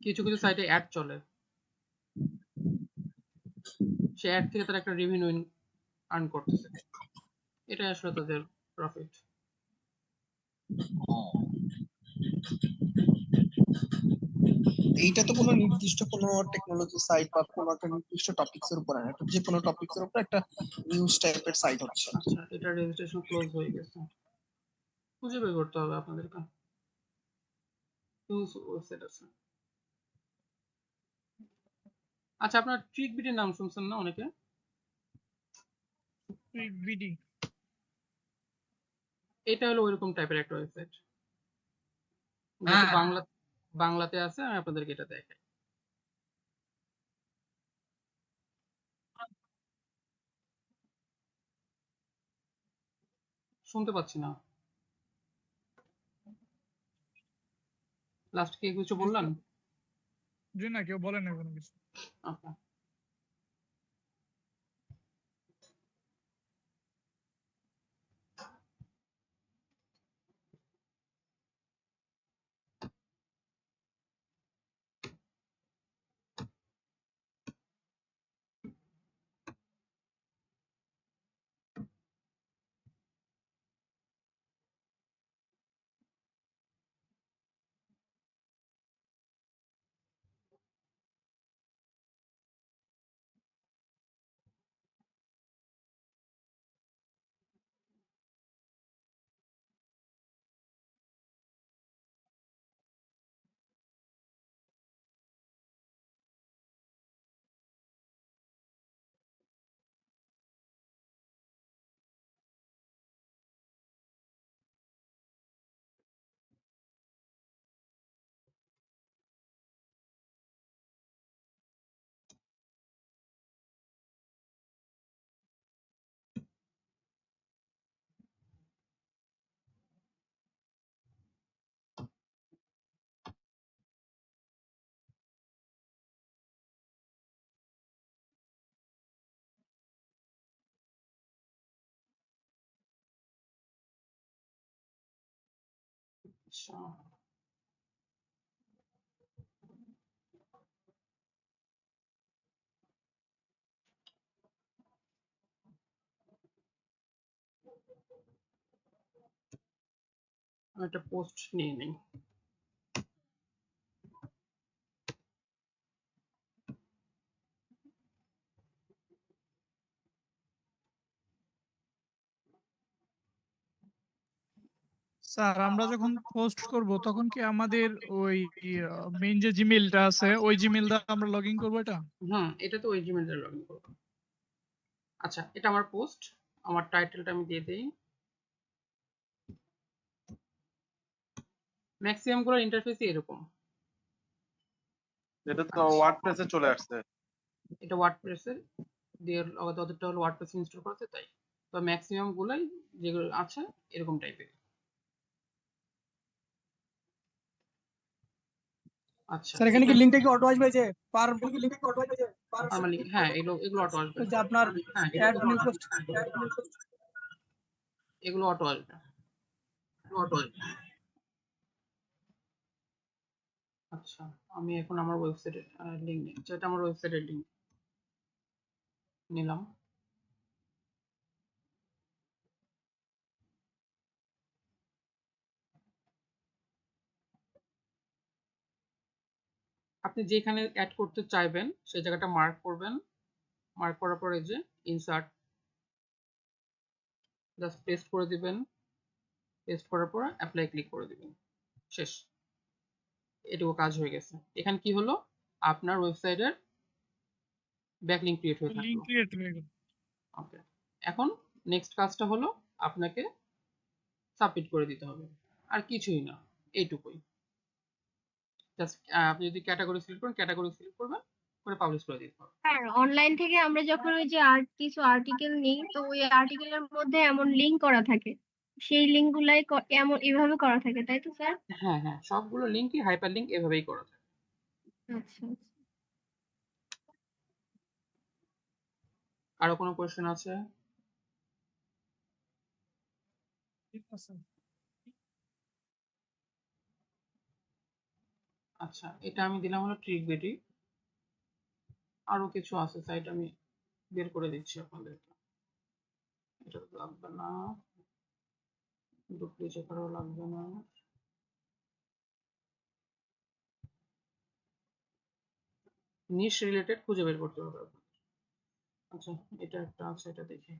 কিছু কিছু সাইটে অ্যাড চলে, সে অ্যাড থেকে তারা একটা রেভিনিউ আর্ন করতেছে, এটা আসলে তাদের প্রফিট। এইটা তো কোনো নির্দিষ্ট কোনো টেকনোলজি সাইট বা কোনো একটা নির্দিষ্ট টপিকস এর উপর না, এটা যে কোনো টপিকস এর উপর একটা নিউজ টাইপের সাইট হচ্ছে। আচ্ছা, এটা রেজিস্ট্রেশন ক্লোজ হয়ে গেছে, খুঁজে বের করতে হবে আপনাদেরকে। ওয়েবসাইট আছে। আচ্ছা, আপনার ট্রিক বিটির নাম শুনছেন না অনেকে? বিডি এটা হলো ওইরকম টাইপের একটা ওয়েবসাইট, যেহেতু বাংলাতে আছে, আমি আপনাদেরকে এটা দেখাই। শুনতে পাচ্ছি না, লাস্ট কি কিছু বললেন? জি না, কেউ বলে না কোনো কিছু। আচ্ছা, আচ্ছা, আমি একটা পোস্ট নিয়ে নিই। স্যার আমরা যখন পোস্ট করব তখন কি আমাদের ওই মেইন যে জিমেইলটা আছে ওই জিমেইলটা আমরা লগইন করব এটা? এটা তো ওই জিমেইলে লগ ইন করবো। আচ্ছা, এটা আমার পোস্ট, আমার টাইটেলটা আমি দিয়ে দিই। ম্যাক্সিমাম গুলোর ইন্টারফেসই এরকম। এটা তো ওয়ার্ডপ্রেসে চলে আসছে। এটা ওয়ার্ডপ্রেসের দিয়ে ওদেরটা হলো ওয়ার্ডপ্রেস ইনস্টল করেছে তাই, তো ম্যাক্সিমাম গুলাই যেগুলো আছে এরকম টাইপের। আচ্ছা, স্যার এখানে কি লিংকটা কি অটো আসবে, যে পার লিংকটা কি অটো আসবে, যে পার নরমালি হ্যাঁ, এগুলো অটো আসবে, যে আপনার অ্যাড নিউ পোস্ট। এগুলো অটো আসবে। আচ্ছা, আমি এখন আমার ওয়েবসাইটের লিংক নিই, এটা আমার ওয়েবসাইটের লিংক নিলাম। আপনি যেখানে অ্যাড করতে চাইবেন সেই জায়গাটা মার্ক করবেন, মার্ক করার পরে যে ইনসার্ট জাস্ট পেস্ট করে দিবেন, পেস্ট করার পর অ্যাপ্লাই ক্লিক করে দিবেন, শেষ। এটুকু কাজ হয়ে গেছে। এখানে কি হলো, আপনার ওয়েবসাইটের ব্যাকলিংক ক্রিয়েট হয়ে লিঙ্ক থাকলো। ক্রিয়েট হয়ে গেল। ওকে, এখন নেক্সট কাজটা হলো আপনাকে সাবমিট করে দিতে হবে, আর কিছুই না, এইটুকুই। জাস্ট আপনি যদি ক্যাটাগরি সিলেক্ট করেন, ক্যাটাগরি সিলেক্ট করবেন, করে পাবলিশ করে দিতে হবে। স্যার অনলাইন থেকে আমরা যখন ওই যে কিছু আর্টিকেল নিই, তো ওই আর্টিকেলের মধ্যে এমন লিংক করা থাকে, সেই লিংক গুলাই এমন এভাবে করা থাকে, তাই তো স্যার? হ্যাঁ হ্যাঁ, সবগুলো লিঙ্কই হাইপার লিঙ্ক এভাবেই করা যায়। আচ্ছা। আরো কোনো কোয়েশ্চেন আছে? ঠিক আছে। আচ্ছা, এটা আমি দিলাম হলো ট্রিকবিডি। আরো কিছু আছে সাইট, আমি বের করে দিচ্ছি আপনাদেরকে। এটা লাগবে না, ডুপ্লিকেট করাও লাগবে না। নিশ রিলেটেড খুঁজে বের করতে হবে আপনার। আচ্ছা, এটা একটা আছে, এটা দেখি।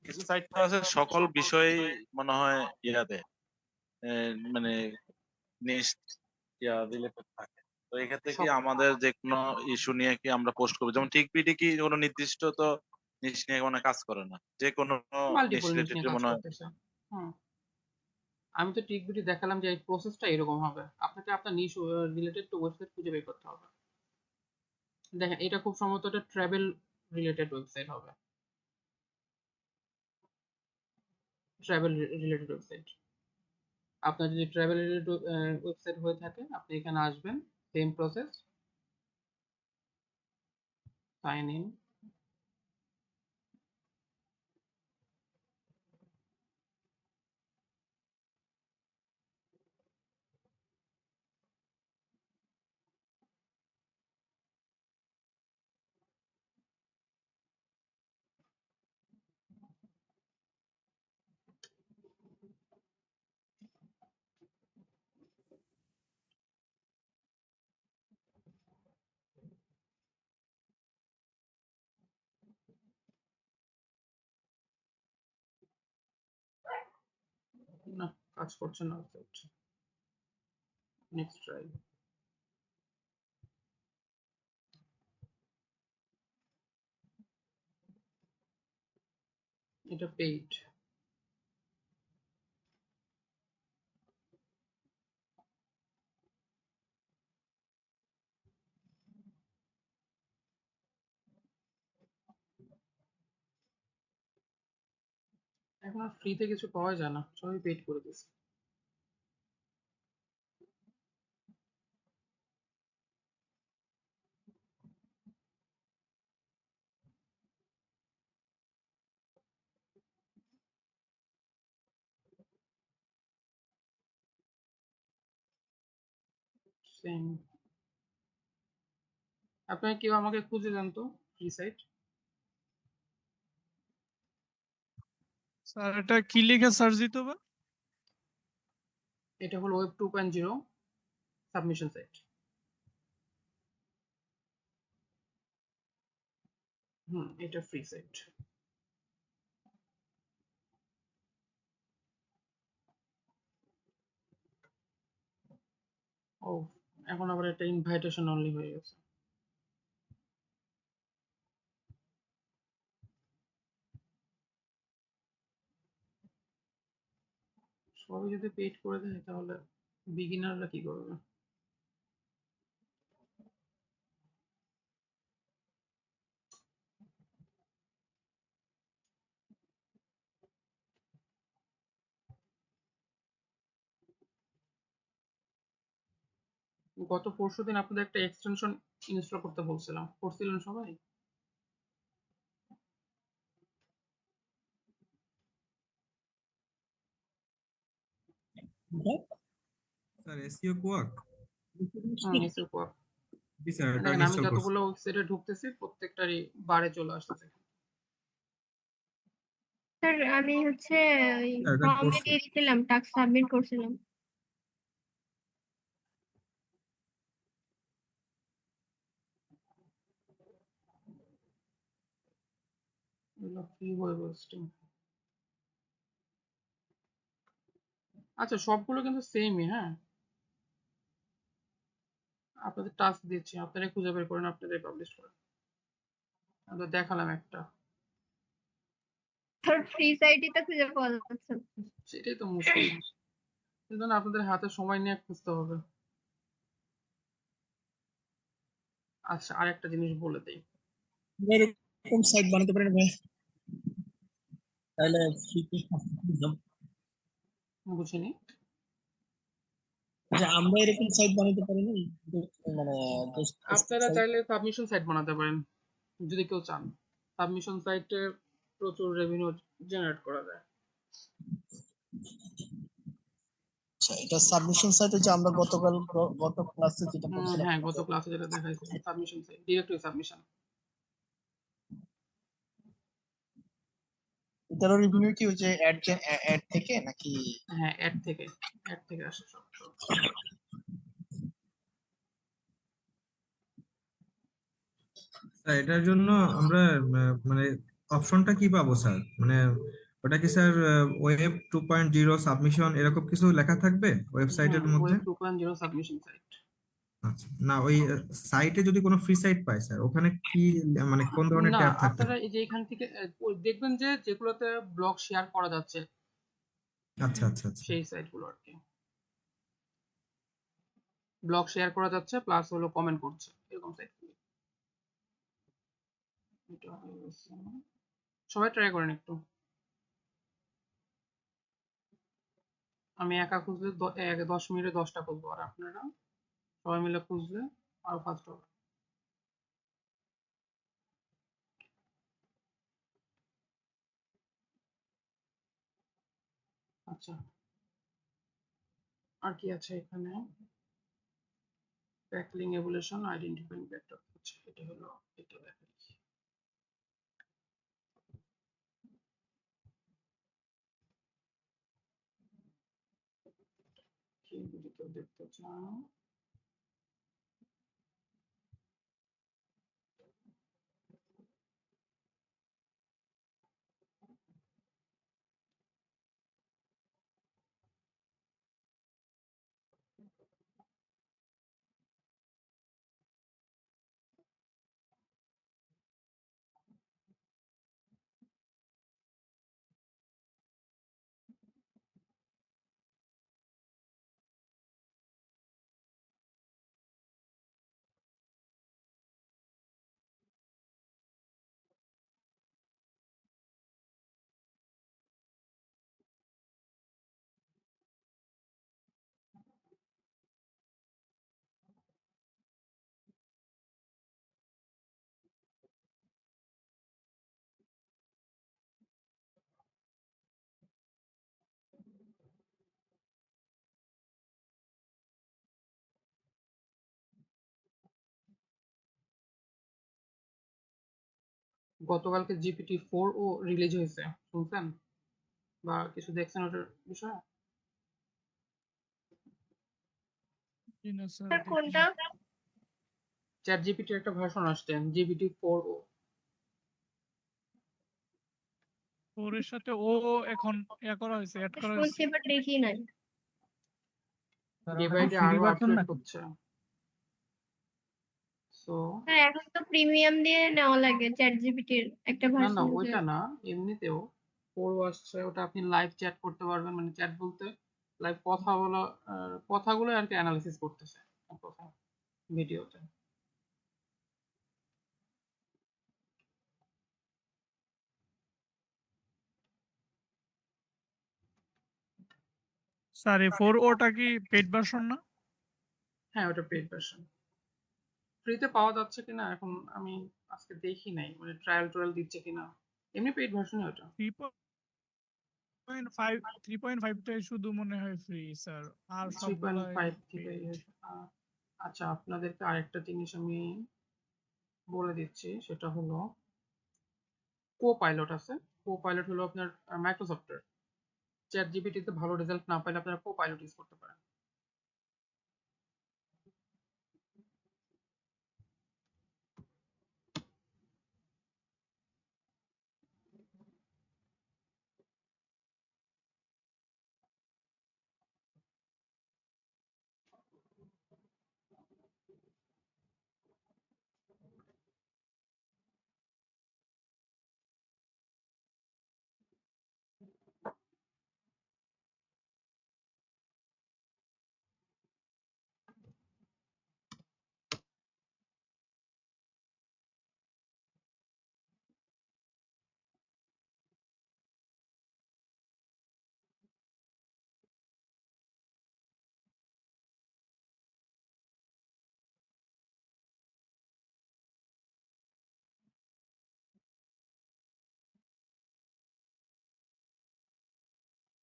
কিছু সাইট তো আছে সকল বিষয়ে মনে হয় ইয়াতে মানে রিলেটেড থাকে। তো এক্ষেত্রে কি আমাদের যে কোনো ইস্যু নিয়ে কি আমরা পোস্ট করবো? যেমন টিকবিডি কি কোনো নির্দিষ্ট তো নিশ নিয়ে মানে কাজ করে না, যে কোনো নিশ মাল্টিপল নিশ রিলেটেড নিয়ে কাজ মনে হয়। করতেছে। হুম, আমি তো ট্রিকবিডি দেখালাম যে এই প্রসেসটা এরকম হবে। আপনাকে আপনার নিশ রিলেটেড টু ওয়েবসাইট খুঁজে বের করতে হবে। দেখেন, এটা খুব সম্ভবত একটা ট্রাভেল রিলেটেড ওয়েবসাইট হবে, ট্রাভেল রিলেটেড ওয়েবসাইট। আপনার যদি ট্রাভেল রিলেটেড ওয়েবসাইট হয়ে থাকে, আপনি এখানে আসবেন, সেম প্রসেস, সাইন ইন। না, কাজ করছে না ওয়েবসাইট। Next try. এটা পেইড। এখন আর ফ্রিতে কিছু পাওয়া যায় না, সবই পেইড করে দিয়েছে। সেম। আপনারা কেউ আমাকে খুঁজে দেন তো ফ্রি সাইট। স্যার এটা কি লিখে সার্চ দিতে হবে? এটা হলো ওয়েব 2.0 সাবমিশন সাইট। এটা ফ্রি সাইট। ও, এখন আবার এটা ইনভাইটেশন অনলি হয়ে গেছে। সবাই যদি পেইড করে দেয় তাহলে বিগিনাররা কি করবে? গত পরশুদিন আপনাদের একটা এক্সটেনশন ইনস্টল করতে বলছিলাম, করছিলেন সবাই? Sir SEO quake SEO quake. জি স্যার এটা দেখেন, আমি ইনস্টল করছি। যতগুলো ওয়েবসাইটে ঢুকতেছি প্রত্যেকটারই বারে চলে আসতেছে। স্যার আমি হচ্ছে ওই স্যার এটা ফর্মে করছি দিয়ে দিয়েছিলাম, টাস্ক সাবমিট করছিলাম। এগুলো কি ওয়েব হোস্টিং। আচ্ছা সবগুলো কিন্তু সেমই, হ্যাঁ আপনাদের টাস্ক দিচ্ছি, আপনারাই খুঁজে বের করেন, আপনারাই পাবলিশ করেন। আমরা দেখালাম একটা, স্যার ফ্রি সাইটই তো খুঁজে পাওয়া যাচ্ছে না। সেটাই তো মুশকিল। সেজন্য আপনাদের হাতে সময় নিয়ে খুঁজতে হবে। আচ্ছা আরেকটা জিনিস বলে দিই, আমরা এরকম সাইট বানাতে পারি না ভাই, তাহলে ফ্রিতে বুঝিনি। যে আমরা এরকম সাইট বানাতে পারি না, মানে আপনারা চাইলে সাবমিশন সাইট বানাতে পারেন যদি কেউ চান। সাবমিশন সাইটে প্রচুর রেভিনিউ জেনারেট করা যায়। এটা সাবমিশন সাইটে যে আমরা গত ক্লাসে যেটা করছিলাম হ্যাঁ গত ক্লাসে যেটা দেখাইছি সাবমিশন সাইট, ডিরেক্টলি সাবমিশন। এটারও রেভিনিউ কি ওই যে অ্যাড থেকে নাকি? হ্যাঁ অ্যাড থেকে আসে সব। স্যার এটার জন্য আমরা মানে অপশনটা কি পাবো স্যার? মানে ওটা কি স্যার ওয়েব 2.0 সাবমিশন এরকম কিছু লেখা থাকবে ওয়েবসাইটের মধ্যে? Web 2.0 submission site. আচ্ছা, না ওই সাইটে যদি কোনো ফ্রি সাইট পাই স্যার, ওখানে কি মানে কোন ধরনের না ট্যাব থাকতে আপনারা হবে? এই যে এখান থেকে দেখবেন যে যেগুলোতে ব্লগ শেয়ার করা যাচ্ছে আচ্ছা আচ্ছা আচ্ছা সেই সাইটগুলো আর কি। ব্লগ শেয়ার করা যাচ্ছে প্লাস হলো কমেন্ট করছে এরকম সাইটগুলো। সবাই ট্রাই করেন একটু। আমি একা খুঁজলে 10 মিনিটে 10টা খুঁজবো, আর আপনারা সবাই মিলে খুঁজলে আরো ফাস্ট হবে। আচ্ছা আর কি আছে এখানে, ব্যাকলিং এভলিউশন আইডেন্টিফাইং ভেক্টর। আচ্ছা এটা হলো, এটা দেখাচ্ছি। কি যদি কেউ দেখতে চাও, গতকালকে GPT-4 ও রিলিজ হয়েছে, শুনছেন বা কিছু দেখছেন ওটার বিষয়ে? জি না স্যার, স্যার দেখিনি। কোনটা? চ্যাট জিপিটির একটা ভার্সন আসছে GPT-4 ও। ওর সাথে ও এখন ইয়া করা হয়েছে, অ্যাড করা শুনছি হয়েছে। বাট দেখি নাই। ডে বাই ডে আরো আপডেট হচ্ছে। সো হ্যাঁ এখন তো প্রিমিয়াম দিয়ে নেওয়া লাগে চ্যাট জিপিটির একটা না ভার্সন। ওইটা না, এমনিতেও 4 আসছে, ওটা আপনি লাইভ চ্যাট করতে পারবেন, মানে চ্যাট বলতে লাইভ কথা বলা, কথাগুলো আর কি অ্যানালাইসিস করতেছে কথা ভিডিওতে। স্যার এই 4 ওটা কি পেড ভার্সন না? হ্যাঁ ওটা পেইড ভার্সন। ফ্রিতে পাওয়া যাচ্ছে কিনা এখন আমি আজকে দেখি নাই, মানে ট্রায়াল দিচ্ছে কিনা। এমনি পেইড ভার্সনই ওটা। 3.5 টাই শুধু মনে হয় ফ্রি স্যার, আর সবগুলাই 3.5 থেকে পেড। আচ্ছা আপনাদেরকে আরেকটা জিনিস আমি বলে দিচ্ছি, সেটা হলো কোপাইলট আছে। কোপাইলট হলো আপনার মাইক্রোসফটের। চ্যাট জিপিটিতে ভালো রেজাল্ট না পাইলে আপনারা কোপাইলট ইউজ করতে পারেন।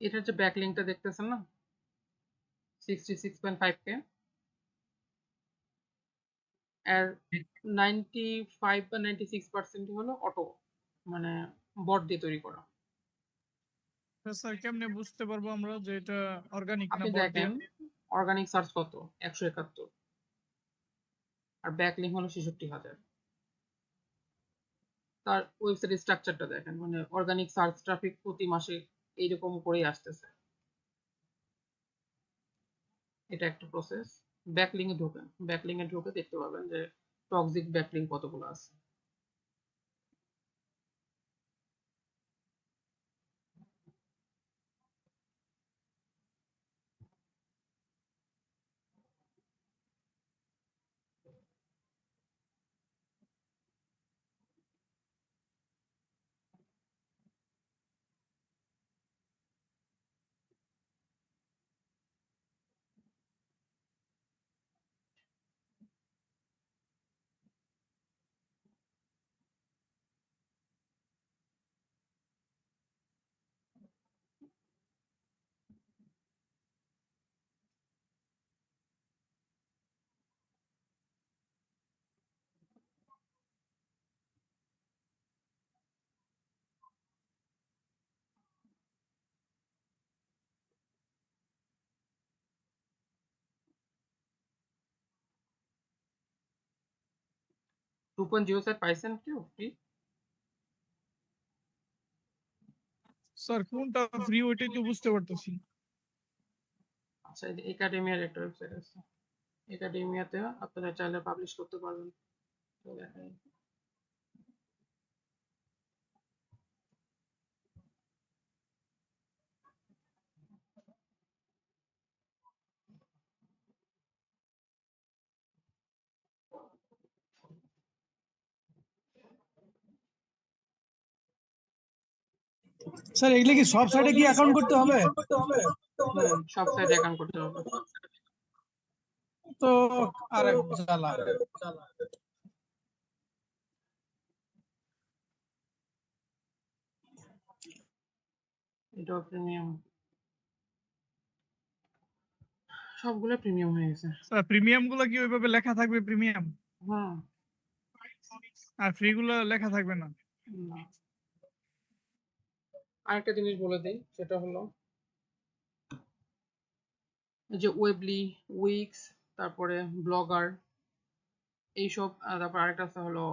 এটার যে ব্যাকলিংকটা দেখতেছেন না 66.5K আর 95 বা 96% হলো অটো মানে বট দিয়ে তৈরি করা। স্যার কেমনে বুঝতে পারবো আমরা যে এটা অর্গানিক না আপনি বট দিয়ে? দেখেন অর্গানিক সার্চ কত 171 আর ব্যাকলিংক হলো 66,000। তার ওয়েবসাইট স্ট্রাকচারটা দেখেন মানে অর্গানিক সার্চ ট্রাফিক প্রতি মাসে এইরকম করেই আসতেছে। এটা একটা প্রসেস। ব্যাকলিংকে ঢোকেন, ব্যাকলিংকে ঢুকে দেখতে পাবেন যে টক্সিক ব্যাকলিংক কতগুলো আছে। টু পয়েন্ট জিরো স্যার পাইছেন কেউ ফ্রি? স্যার কোনটা ফ্রি ওইটাই তো বুঝতে পারতেছি না। আচ্ছা এই যে একাডেমিয়ার একটা ওয়েবসাইট আছে, একাডেমিয়াতে আপনারা চাইলে পাবলিশ করতে পারবেন। তো দেখেন স্যার এগুলো কি সব সাইটে কি অ্যাকাউন্ট করতে হবে? সব সাইটে অ্যাকাউন্ট করতে হবে। তো আরে জ্বালা। এটাও প্রিমিয়াম, সবগুলো প্রিমিয়াম হয়ে গেছে। স্যার প্রিমিয়াম গুলো কি ওইভাবে লেখা থাকবে প্রিমিয়াম, হুম আর ফ্রি গুলো লেখা থাকবে না? না। আরেকটা জিনিস বলে দিই সেটা হলো এই যে ওয়েবলি, উইক্স, তারপরে ব্লগার এইসব, তারপর আরেকটা আছে হলো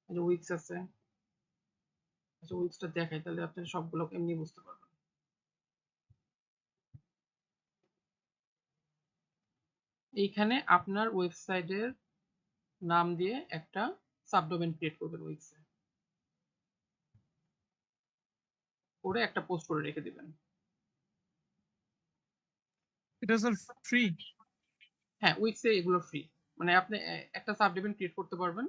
এই যে উইক্স আছে। আচ্ছা উইক্সটা দেখাই তাহলে আপনি সবগুলো এমনি বুঝতে পারবেন। এইখানে আপনার ওয়েবসাইটের নাম দিয়ে একটা সাবডোমেন ক্রিয়েট করবেন উইক্সে, করে একটা পোস্ট করে রেখে দিবেন। এটা স্যার ফ্রি? হ্যাঁ উইক্সে এগুলো ফ্রি, মানে আপনি একটা সাবডোমেন ক্রিয়েট করতে পারবেন।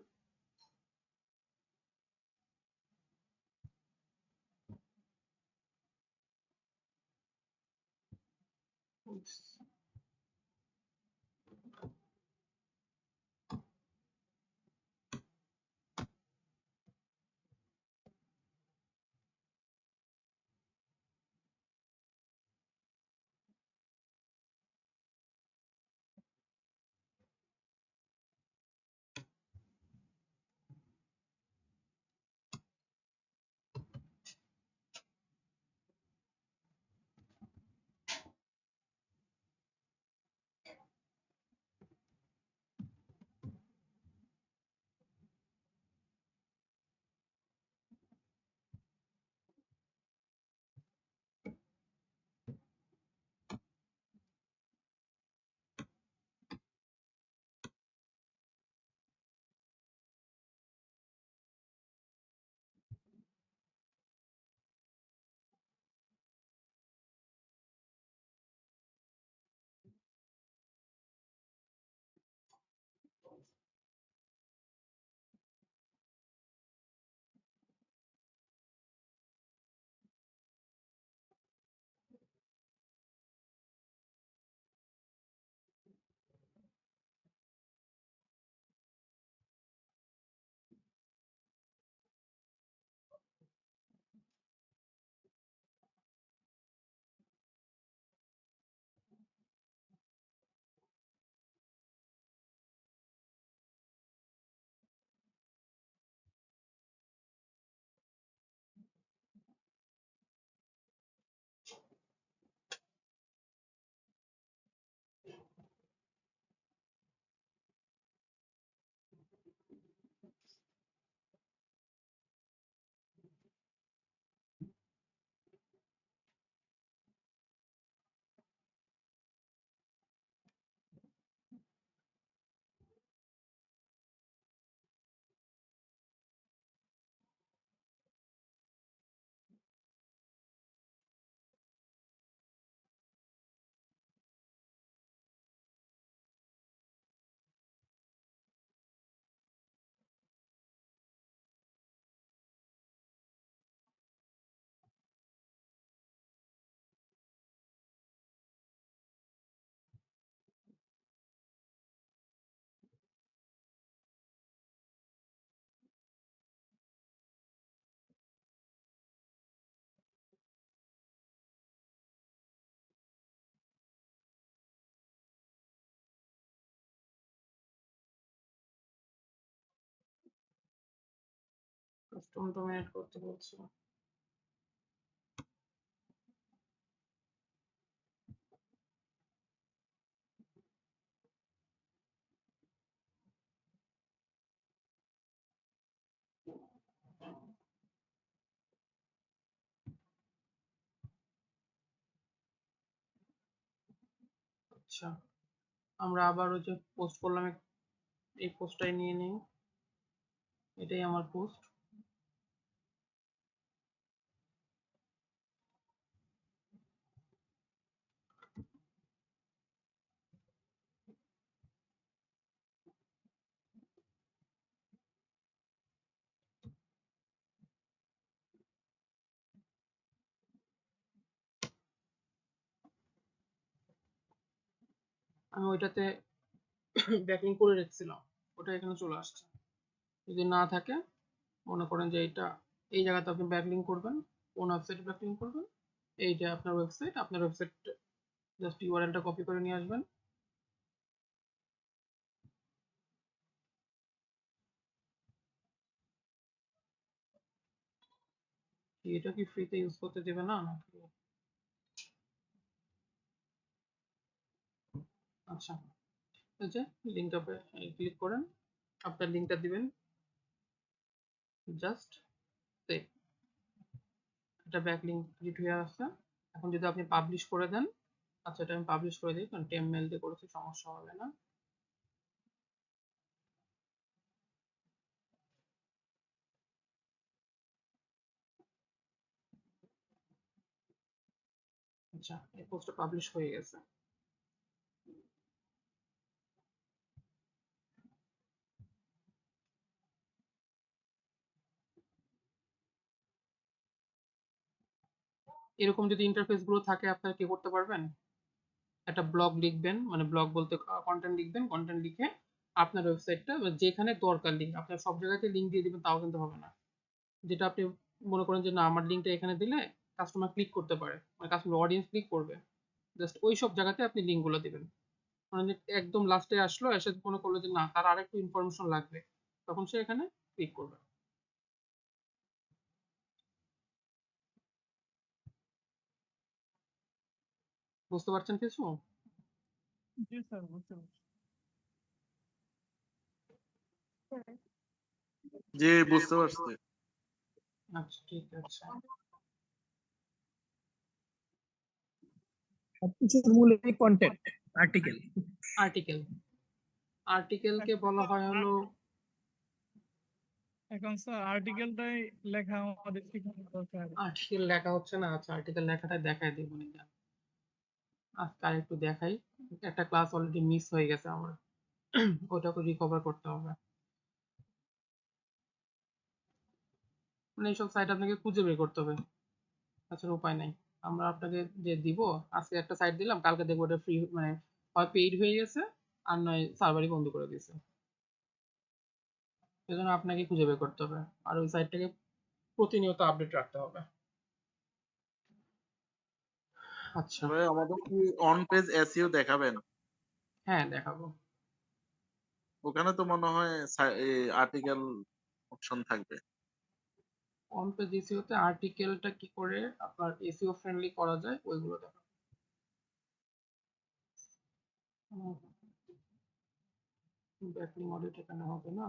কাস্টম ডোমেন এড করতে বলছে। আচ্ছা, আমরা আবার ওই যে পোস্ট করলাম, এই পোস্টটাই নিয়ে নিই, এটাই আমার পোস্ট। আমি ওইটাতে ব্যাকলিং করে রেখেছিলাম, ওটা এখানে চলে আসছে। যদি না থাকে, মনে করেন যে এইটা এই জায়গাতে আপনি ব্যাকলিং করবেন, কোন ওয়েবসাইটে ব্যাকলিং করবেন, এইটা আপনার ওয়েবসাইট, আপনার ওয়েবসাইট জাস্ট ইউআরএলটা কপি করে নিয়ে আসবেন। এটা কি ফ্রিতে ইউজ করতে দেবে না নাকি? আচ্ছা, এই যে লিঙ্কটা ক্লিক করেন, আপনার লিঙ্কটা দিবেন, জাস্ট সেভ। এটা ব্যাকলিং ক্রিয়েট হয়ে আসছে। এখন যদি আপনি পাবলিশ করে দেন, আচ্ছা এটা আমি পাবলিশ করে দিই, কারণ টেমমেল দিয়ে করেছি, সমস্যা হবে না। আচ্ছা, এই পোস্টটা পাবলিশ হয়ে গেছে। এরকম যদি ইন্টারফেস গুলো থাকে, আপনারা কি করতে পারবেন, একটা ব্লগ লিখবেন, মানে ব্লগ বলতে কন্টেন্ট লিখবেন, কন্টেন্ট লিখে আপনার ওয়েবসাইটটা যেখানে দরকার লিঙ্ক, আপনার সব জায়গাতে লিঙ্ক দিয়ে দিবেন, তাও কিন্তু হবে না। যেটা আপনি মনে করেন যে না, আমার লিঙ্কটা এখানে দিলে কাস্টমার ক্লিক করতে পারে, মানে কাস্টমার অডিয়েন্স ক্লিক করবে, জাস্ট ওই সব জায়গাতে আপনি লিঙ্কগুলো দিবেন। মানে যে একদম লাস্টে আসলো, এসে মনে করলো যে না, তার আরেকটু ইনফরমেশন লাগবে, তখন সে এখানে ক্লিক করবে। বুঝতে পারছেন কিছু? জি স্যার, বুঝতে পারছি। জি, বুঝতে পারছি। আচ্ছা, ঠিক আছে। সবকিছুর মূল এই কন্টেন্ট, আর্টিকেল। আর্টিকেল, আর্টিকেলকে বলা হয় হলো, এখন স্যার আর্টিকেলটাই লেখা আমাদের শেখানো দরকার। আর্টিকেল লেখা হচ্ছে না। আচ্ছা, আর্টিকেল লেখাটা দেখাই দিব না, আজকে আর একটু দেখাই। একটা ক্লাস অলরেডি মিস হয়ে গেছে আমার, ওটাকে রিকভার করতে হবে। মানে এইসব সাইট আপনাকে খুঁজে বের করতে হবে, তাছাড়া উপায় নাই। আমরা আপনাকে যে দিব, আজকে একটা সাইট দিলাম, কালকে দেখবো ওটা ফ্রি, মানে হয় পেইড হয়ে গেছে, আর নয় সার্ভারই বন্ধ করে দিয়েছে। সেজন্য আপনাকে খুঁজে বের করতে হবে, আর ওই সাইটটাকে প্রতিনিয়ত আপডেট রাখতে হবে। আচ্ছা, ভাই, আমাদের কি অন পেজ এসইও দেখাবেন? হ্যাঁ দেখাবো। ওখানে তো মনে হয় আর্টিকেল অপশন থাকবে। অন পেজ এসইওতে আর্টিকেলটা কি করে আপনার এসইও ফ্রেন্ডলি করা যায়, ওইগুলো দেখাবো। ব্যাকলিং অডিট এখানে হবে না।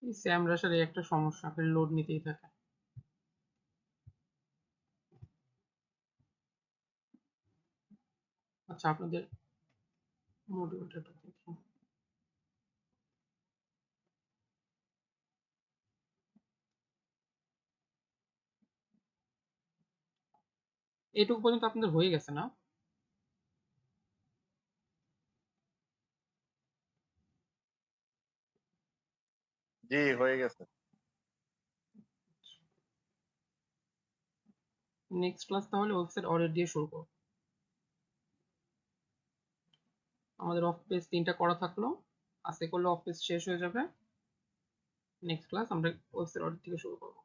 এই স্যাম রাশার এই একটা সমস্যা, লোড নিতেই থাকে। আচ্ছা, আপনাদের মডিউলটা দেখি। এইটুকু পর্যন্ত আপনাদের হয়ে গেছে না? জি হয়ে গেছে। নেক্সট ক্লাস তাহলে ওয়েবসাইট অডিট দিয়ে শুরু করব। আমাদের অফ পেজ 3টা করা থাকলো, আজকে করলে অফ পেজ শেষ হয়ে যাবে। নেক্সট ক্লাস আমরা ওয়েবসাইট অডিট থেকে শুরু করব।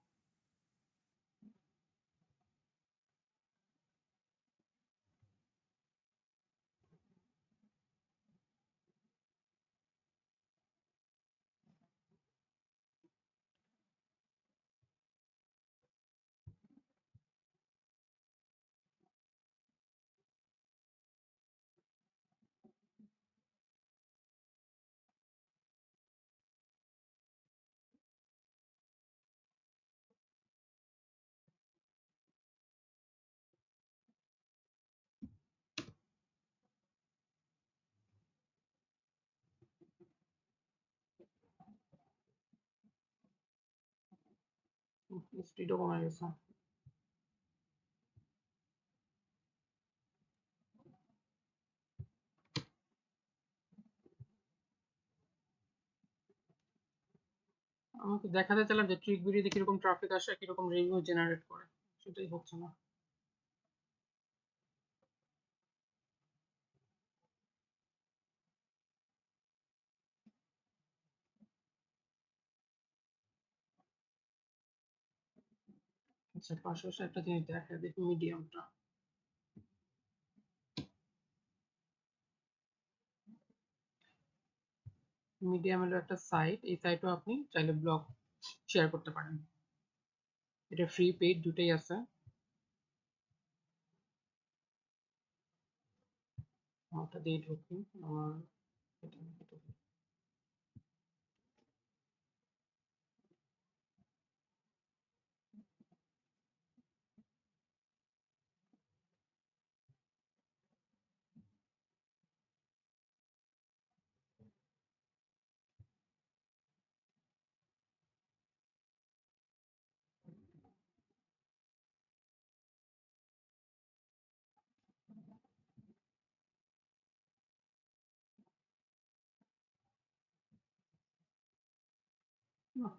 স্পিডও কমে গেছে। আমাকে দেখাতে চাইলাম যে ট্রিক ভিডিওতে কিরকম ট্রাফিক আসে, কিরকম রিভিউ জেনারেট করে, সেটাই হচ্ছে না। আচ্ছা, পাশাপাশি একটা জিনিস দেখা দেখি, মিডিয়ামটা। মিডিয়াম হলো একটা সাইট, এই সাইটও আপনি চাইলে ব্লগ শেয়ার করতে পারেন। এটা ফ্রি পেইড দুটোই আছে। আমারটা দিয়ে ঢুকি, আমার এটা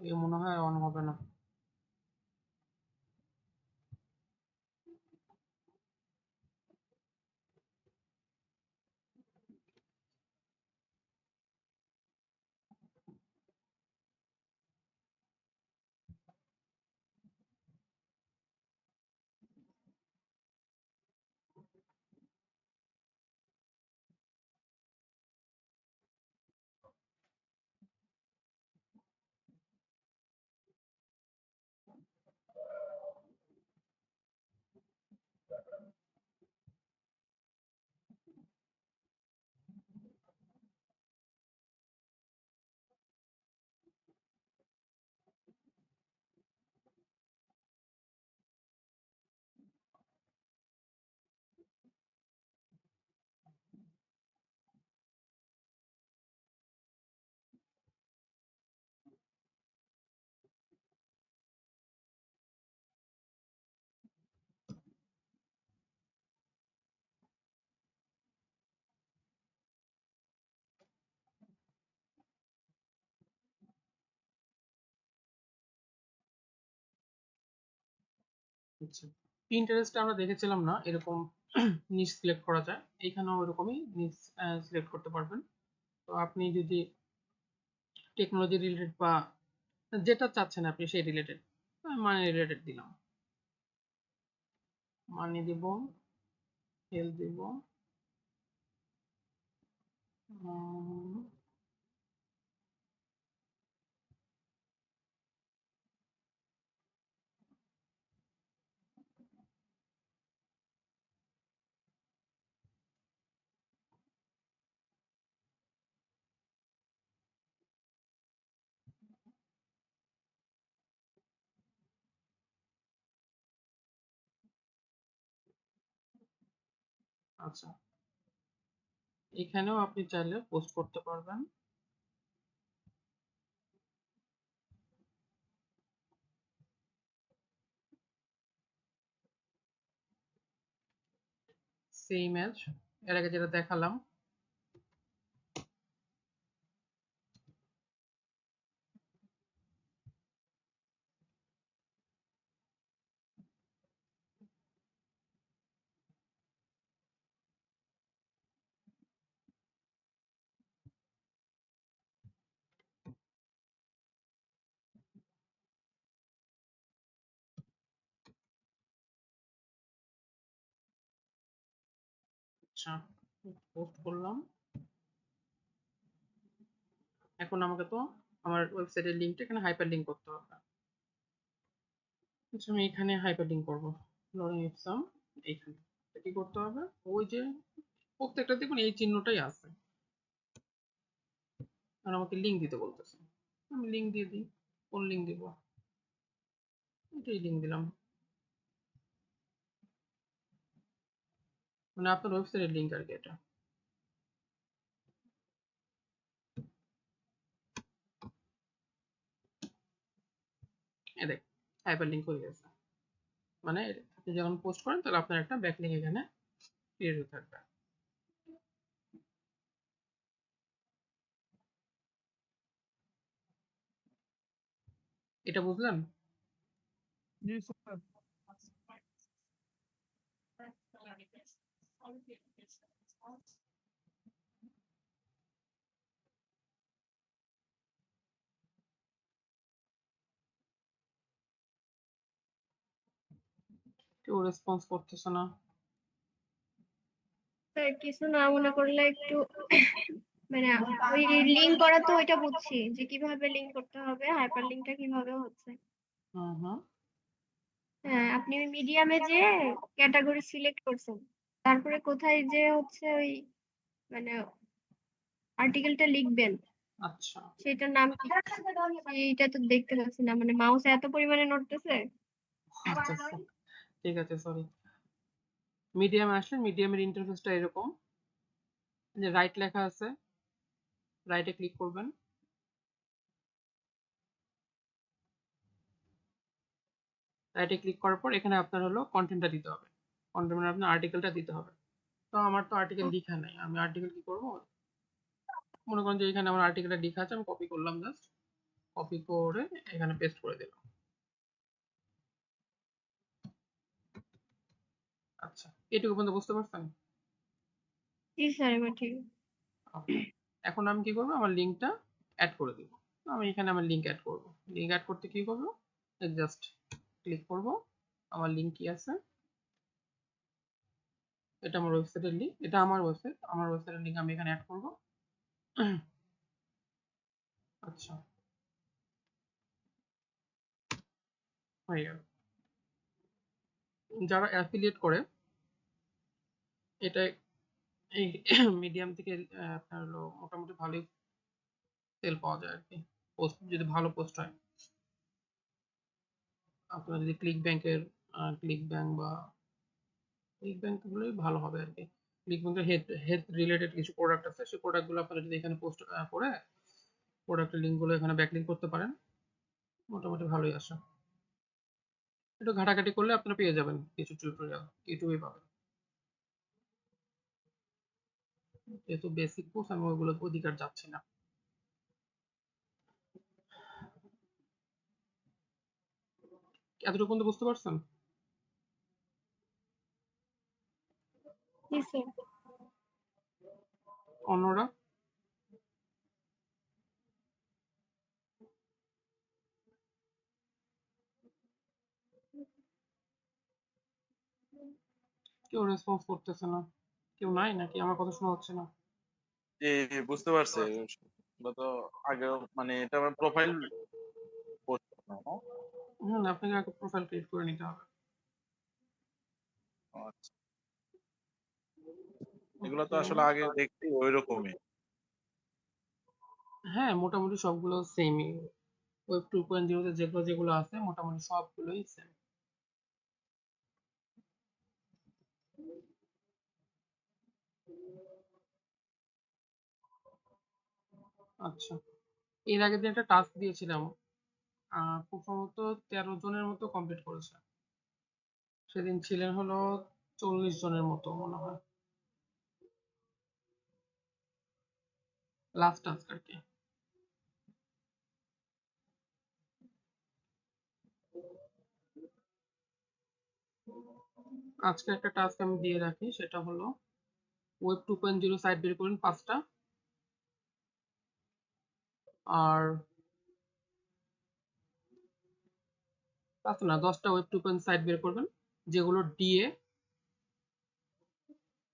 এ মনে হয় অন হবে না। আচ্ছা, পিন্টারেস্টে আমরা দেখেছিলাম না এরকম নিচ সিলেক্ট করা যায়, এখানেও এরকমই নিচ সিলেক্ট করতে পারবেন। তো আপনি যদি টেকনোলজি রিলেটেড বা যেটা চাচ্ছেন আপনি সেই রিলেটেড, মানি রিলেটেড দিলাম, মানি দিব, হেলথ দিব, আচ্ছা এখানেও আপনি চাইলে পোস্ট করতে পারবেন। সেম এজ এর আগে যেটা দেখালাম, আচ্ছা, পোস্ট করলাম। এখন আমাকে তো আমার ওয়েবসাইটের লিঙ্কটা এখানে হাইপার লিঙ্ক করতে হবে। আচ্ছা, আমি এখানে হাইপার লিঙ্ক করবো লরেন ইপসাম। এইখানে কি করতে হবে, ওই যে প্রত্যেকটা দেখুন এই চিহ্নটাই আছে, আর আমাকে লিঙ্ক দিতে বলতেছে। আমি লিঙ্ক দিয়ে দিই। কোন লিঙ্ক দিব? এটাই লিঙ্ক দিলাম, মানে আপনার ওয়েবসাইটের লিঙ্ক আর কি এটা। এই দেখ হাইপার লিঙ্ক হয়ে গেছে, মানে আপনি যখন পোস্ট করেন তাহলে আপনার একটা ব্যাকলিঙ্ক এখানে ক্রিয়েট হয়ে থাকবে। এটা বুঝলেন? জি স্যার। কেউ রেসপন্স করতেছে না। স্যার কিছু না মনে করলে একটু মানে ওই লিংক করা তো ওইটা বুঝছি যে কিভাবে লিংক করতে হবে, হাইপার লিংকটা কিভাবে হচ্ছে। হুম হুম। হ্যাঁ, আপনি ওই মিডিয়ামে যে ক্যাটাগরি সিলেক্ট করছেন, তারপরে কোথায় যে হচ্ছে ওই মানে আর্টিকেলটা লিখবেন আচ্ছা সেটার নাম কি, সেইটা তো দেখতে পাচ্ছি না, মানে মাউস এত পরিমাণে নড়তেছে। আচ্ছা আচ্ছা, ঠিক আছে, সরি। মিডিয়ামে আসলে মিডিয়ামের ইন্টারফেসটা এরকম, যে রাইট লেখা আছে, রাইটে ক্লিক করবেন। রাইটে ক্লিক করার পর এখানে আপনার হলো কন্টেন্টটা দিতে হবে, কন্টেন্ট মানে আপনার আর্টিকেলটা দিতে হবে। তো আমার তো আর্টিকেল লেখা নাই, আমি আর্টিকেল কি করব, মনে করেন যে এখানে আমার আর্টিকেলটা লেখা আছে, আমি কপি করলাম, জাস্ট কপি করে এখানে পেস্ট করে দিলাম। আচ্ছা, এটুকু পর্যন্ত বুঝতে পারছেন? জি স্যার, এবার ঠিক। এখন আমি কি করবো, আমার লিঙ্কটা অ্যাড করে দিব। আমি এখানে আমার লিঙ্ক অ্যাড করব। লিঙ্ক অ্যাড করতে কি করব, জাস্ট ক্লিক করব, আমার লিঙ্ক কি আছে, এটা আমার ওয়েবসাইটের লিঙ্ক, এটা আমার ওয়েবসাইট, আমার ওয়েবসাইটের লিঙ্ক আমি এখানে অ্যাড করব। আচ্ছা, হয়ে গেল। যারা অ্যাফিলিয়েট করে, এটা এই মিডিয়াম থেকে আপনার হলো মোটামুটি ভালোই সেল পাওয়া যায় আর কি, পোস্ট যদি ভালো পোস্ট হয়। আপনার যদি ক্লিক ব্যাংকের, ক্লিক ব্যাংক বা ক্লিক ব্যাংক গুলোই ভালো হবে আর কি। ক্লিক ব্যাংকের হেলথ রিলেটেড কিছু প্রোডাক্ট আছে, সেই প্রোডাক্টগুলো আপনারা যদি এখানে পোস্ট করে প্রোডাক্টের লিঙ্কগুলো এখানে ব্যাকলিঙ্ক করতে পারেন, মোটামুটি ভালোই আসে। একটু ঘাটাঘাটি করলে আপনারা পেয়ে যাবেন কিছু টিউটোরিয়াল, ইউটিউবে পাবেন। যেহেতু বেসিক কোর্স, আমি ওইগুলো অধিকার যাচ্ছি না। এতটুকু পর্যন্ত বুঝতে পারছেন? জি স্যার। অন্যরা? কেউ রেসপন্স করতেছে না, কেউ নাই নাকি আমার কথা শোনা হচ্ছে না? যে বুঝতে পারছে, ওগুলো তো আগেও মানে এটা আমার প্রোফাইল পোস্ট না? হুম, আপনাকে আগে প্রোফাইল ক্রিয়েট করে নিতে হবে। আচ্ছা, এগুলো তো আসলে আগে দেখছি ওই রকমই। হ্যাঁ, মোটামুটি সবগুলো সেমই। ওয়েব 2.0 তে যেগুলো যেগুলো আছে মোটামুটি সবগুলোই সেম। আচ্ছা, এর আগে যে একটা টাস্ক দিয়েছিলাম, খুব সম্ভবত 13 জনের মতো কমপ্লিট করেছে। সেদিন ছিলেন হলো 40 জনের মতো মনে হয়, লাস্ট টাস্ক আর কি। আজকে একটা টাস্ক আমি দিয়ে রাখি, সেটা হলো ওয়েব 2.0 সাইট বের করুন 5টা, আর 5 না 10টা ওয়েব 2.0 সাইট বের করবেন যেগুলো ডিএ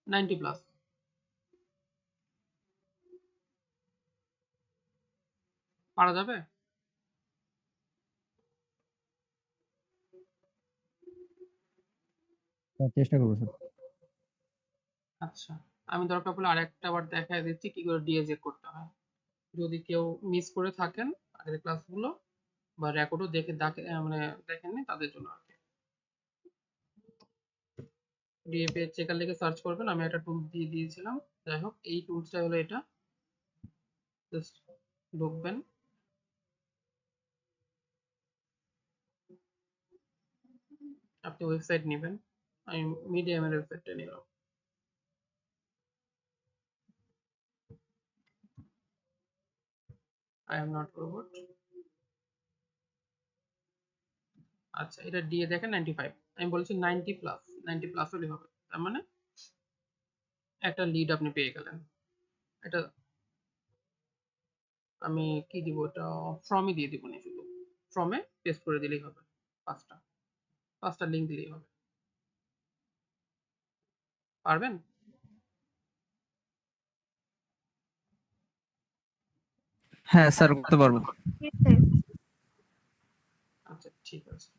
90+। পারা যাবে? চেষ্টা করবো স্যার। আচ্ছা, আমি দরকার পড়লে আরেকটা বার দেখায় দিচ্ছি কি করে ডিএ চেক করতে হয়। যদি কেউ মিস করে থাকেন আগের ক্লাসগুলো বা রেকর্ডও মানে দেখেননি তাদের জন্য আর কি। ডিএপি চেকার লিখে সার্চ করবেন, আমি একটা টুল দিয়ে দিয়েছিলাম। যাই হোক, এই টুলসটা হলো এটা, জাস্ট ঢুকবেন, আপনি ওয়েবসাইট নেবেন, আমি মিডিয়ামের ওয়েবসাইটটা নিলাম। I am not robot. আচ্ছা, এটা ডিএ দেখেন 95, আমি বলছি 90 প্লাস, 90 প্লাস হলে হবে, তার মানে একটা লিড আপনি পেয়ে গেলেন। এটা আমি কি দিব, এটা ফর্মে দিয়ে দিব না, শুধু ফর্মে পেস্ট করে দিলেই হবে, পাঁচটা লিঙ্ক দিলেই হবে। পারবেন? হ্যাঁ স্যার, করতে পারবো। আচ্ছা ঠিক আছে,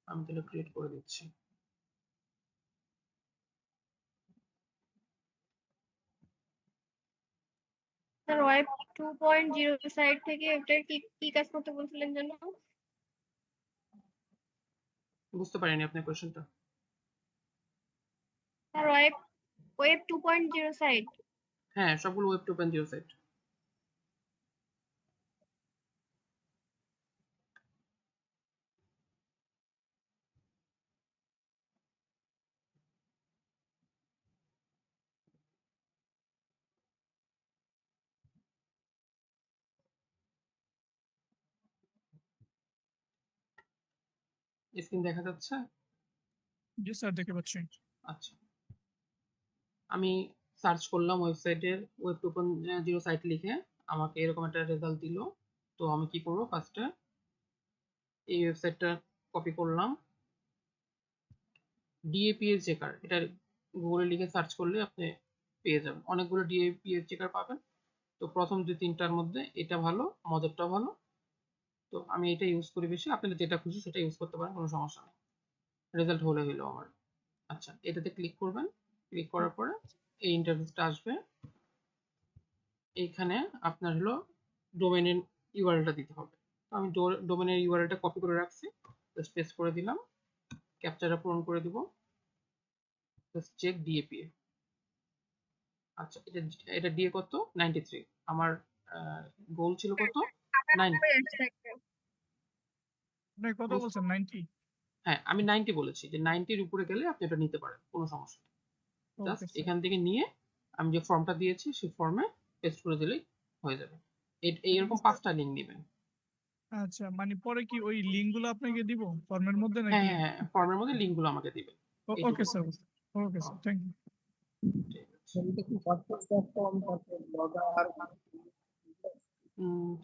আমি তাহলে ক্রিয়েট করে দিচ্ছি। স্যার ওয়েব 2.0 সাইট থেকে ওটার কি কাজ করতে বলছিলেন যেন? বুঝতে পারিনি আপনার কোশ্চেনটা। Sir web 2.0 site. হ্যাঁ, সবগুলো ওয়েব 2.0 সাইট। স্ক্রিন দেখা যাচ্ছে? জি স্যার, দেখতে পাচ্ছি। আচ্ছা, আমি সার্চ করলাম ওয়েবসাইটের ওয়েব 2.0 সাইট লিখে, আমাকে এরকম একটা রেজাল্ট দিল। তো আমি কি করব, ফার্স্টে এই ওয়েবসাইটটা কপি করলাম, ডিএপিএস চেকার, এটা গুগলে লিখে সার্চ করলে আপনি পেয়ে যাবেন, অনেকগুলো ডিএপিএস চেকার পাবেন। তো প্রথম 2-3টার মধ্যে এটা ভালো, মজারটা ভালো, তো আমি এটা ইউজ করি বেশি। আপনাদের যেটা খুশি সেটা ইউজ করতে পারেন, কোনো সমস্যা নেই, রেজাল্ট হলো আমার। আচ্ছা, এটাতে ক্লিক করবেন, ক্লিক করার পরে এই ইন্টারফেসটা আসবে। এইখানে আপনার হলো ডোমেনের ইউআরএলটা দিতে হবে। তো আমি ডোমেনের ইউআরএলটা কপি করে রাখছি, জাস্ট পেস্ট করে দিলাম, ক্যাপচারটা পূরণ করে দিব, জাস্ট চেক ডিএপিএ। আচ্ছা, এটা ডিএ কত? 93। আমার গোল ছিল কত? 9। আপনি কত বলছেন, 90? হ্যাঁ, আমি 90 বলেছি, যে 90-র উপরে গেলে আপনি এটা নিতে পারেন, কোনো সমস্যা নেই। Just okay sir. এখান থেকে নিয়ে আমি যে ফর্মটা দিয়েছি সেই ফর্মে পেস্ট করে দিলেই হয়ে যাবে। এইরকম 5টা লিঙ্ক নেবেন। আচ্ছা, মানে পরে কি ওই লিঙ্কগুলো আপনাকে দিব ফর্মের মধ্যে হ্যাঁ নাকি? হ্যাঁ হ্যাঁ, ফর্মের মধ্যে লিঙ্কগুলো আমাকে দিবেন। Okay sir, okay sir, thank you. ঠিক আছে। এটা কি WordPress.com তারপর ব্লগার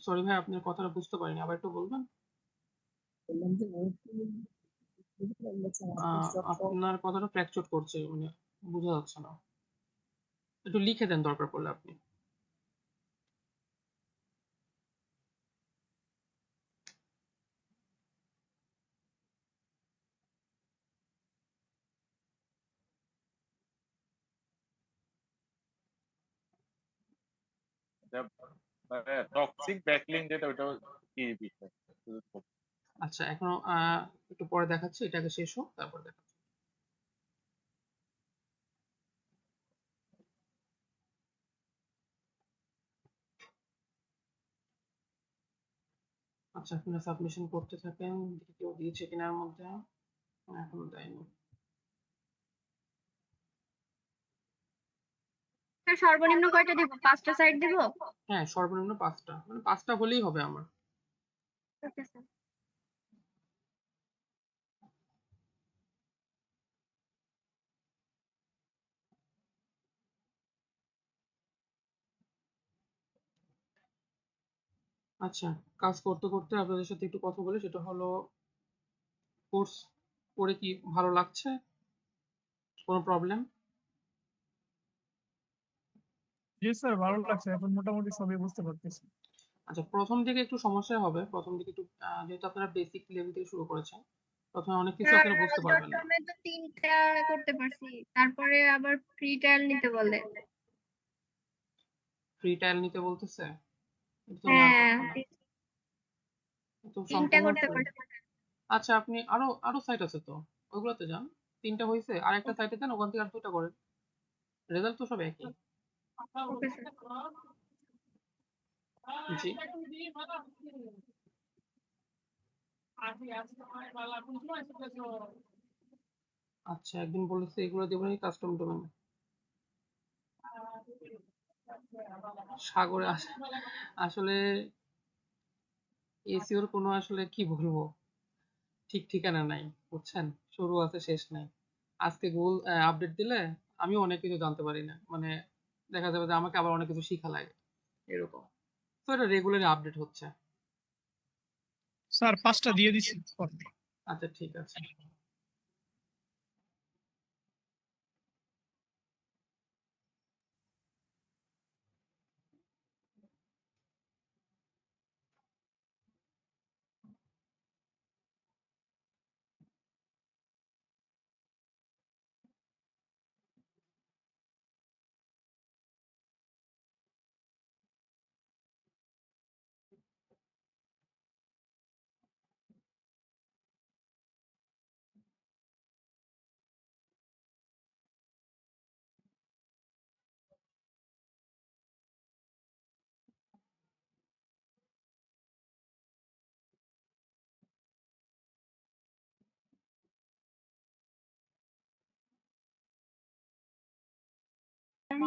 সরি ভাই, আপনার কথাটা বুঝতে পারিনি, আবার একটু বলবেন? বললাম যে WordPress.com আপনার কথাটা ফ্র্যাকচার করছে, মানে বোঝা যাচ্ছে না, একটু লিখে দেন দরকার পড়লে আপনি। টক্সিক ব্যাকলিং যেটা, ওটা কি বিষয়? আচ্ছা, এখনো একটু পরে দেখাচ্ছি, এটা আগে শেষ হোক তারপর দেখাচ্ছি। আচ্ছা, আপনারা সাবমিশন করতে থাকেন, দেখি কেউ দিয়েছে কিনার মধ্যে, এখনো দেয়নি। স্যার সর্বনিম্ন কয়টা দিব? 5টা সাইট দিব? হ্যাঁ, সর্বনিম্ন 5টা, মানে 5টা হলেই হবে আমার। Okay sir. আচ্ছা, কাজ করতে করতে আপনাদের সাথে একটু কথা বলি, সেটা হলো কোর্স করে কি ভালো লাগছে? কোনো প্রবলেম? জি স্যার, ভালো লাগছে, এখন মোটামুটি সবই বুঝতে পারতেছি। আচ্ছা, প্রথম দিকে একটু সমস্যা হবে, প্রথম দিকে একটু যেহেতু আপনারা বেসিক লেভেল থেকে শুরু করেছেন, প্রথমে অনেক কিছু স্যার আপনারা বুঝতে পারবেন না। ডটকমে তো 3টা করতে পারছি, তারপরে আবার ফ্রি ট্রায়াল নিতে বলে। ফ্রি ট্রায়াল নিতে বলতেছে, এটা তো নেওয়ার হ্যাঁ, কথা না, এটা তো 3টা সম্পূর্ণ করতে ফ্রি। পারছি। আচ্ছা, আপনি আরো সাইট আছে তো, ওইগুলোতে যান। 3টা হয়েছে, আর একটা সাইটে যান, ওখান থেকে আর 2টা করেন, রেজাল্ট তো সব একই। Okay sir. জি, আচ্ছা, একদিন বলেছে এগুলো দেবো নাকি কাস্টম ডোমেন। সাগরে আসলে এসিওর কোনো আসলে কি বলবো, ঠিক ঠিকানা নাই, বুঝছেন, শুরু আছে শেষ নাই। আজকে গুগল আপডেট দিলে আমিও অনেক কিছু জানতে পারি না, মানে দেখা যাবে যে আমাকে আবার অনেক কিছু শিখা লাগে, এরকম। তো এটা রেগুলারলি আপডেট হচ্ছে। স্যার 5টা দিয়ে দিছি। আচ্ছা, ঠিক আছে।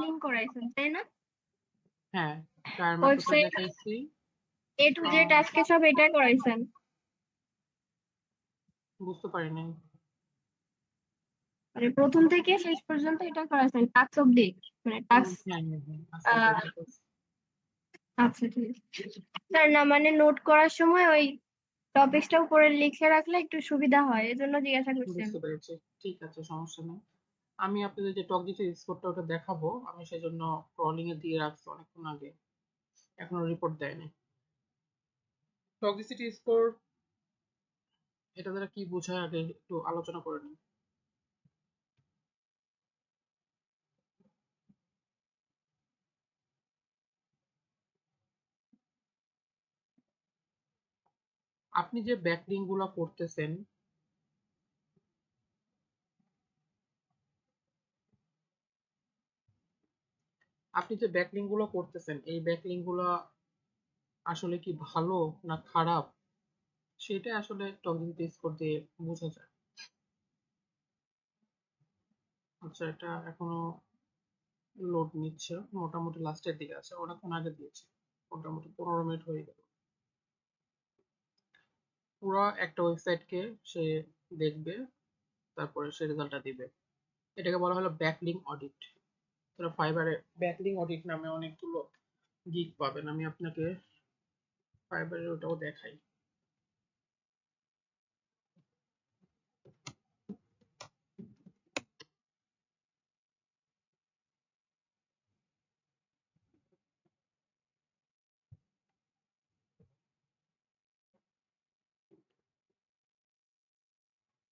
লিংক করাইছেন তাই না? হ্যাঁ, টায়ার মেথডটা ওয়েবসাইট দেখাইছি। A to Z আজকে সব এটা করাইছেন। বুঝতে পারি নাই। মানে প্রথম থেকে শেষ পর্যন্ত এটা করাইছেন, টাস্ক অবধি, মানে টাস্ক। হ্যাঁ, হ্যাঁ, হ্যাঁ, আজকে এটা দেখাইছি। আচ্ছা, ঠিক আছে স্যার। না মানে নোট করার সময় ওই টপিকসটা উপরে লিখে রাখলে একটু সুবিধা হয়, এজন্য জিজ্ঞাসা করছেন। বুঝতে পেরেছি, ঠিক আছে, সমস্যা নেই। আমি আপনাদের যে টক দিতে স্কোরটা ওটা দেখাবো, আমি সেজন্য ক্রলিং এ দিয়ে রাখছি অনেকক্ষণ আগে, এখনো রিপোর্ট দেয়নি। টক্সিসিটি স্কোর এটা দ্বারা কি বোঝায় আগে একটু আলোচনা করে নিই। আপনি যে ব্যাকলিঙ্ক গুলো করতেছেন, এই ব্যাকলিঙ্ক গুলো আসলে কি ভালো না খারাপ, সেটা আসলে টক্সিসিটি স্কোর দিয়ে বোঝা যায়। আচ্ছা, এটা এখনো লোড নিচ্ছে, মোটামুটি লাস্টের দিকে আছে, অনেকক্ষণ আগে দিয়েছি, মোটামুটি 15 মিনিট হয়ে গেল। পুরো একটা ওয়েবসাইটকে সে দেখবে, তারপরে সে রেজাল্টটা দিবে। এটাকে বলা হলো ব্যাকলিঙ্ক অডিট। তাহলে ফাইবারে ব্যাকলিঙ্ক অডিট নামে অনেকগুলো গিগ পাবেন, আমি আপনাকে ফাইবারের ওটাও দেখাই।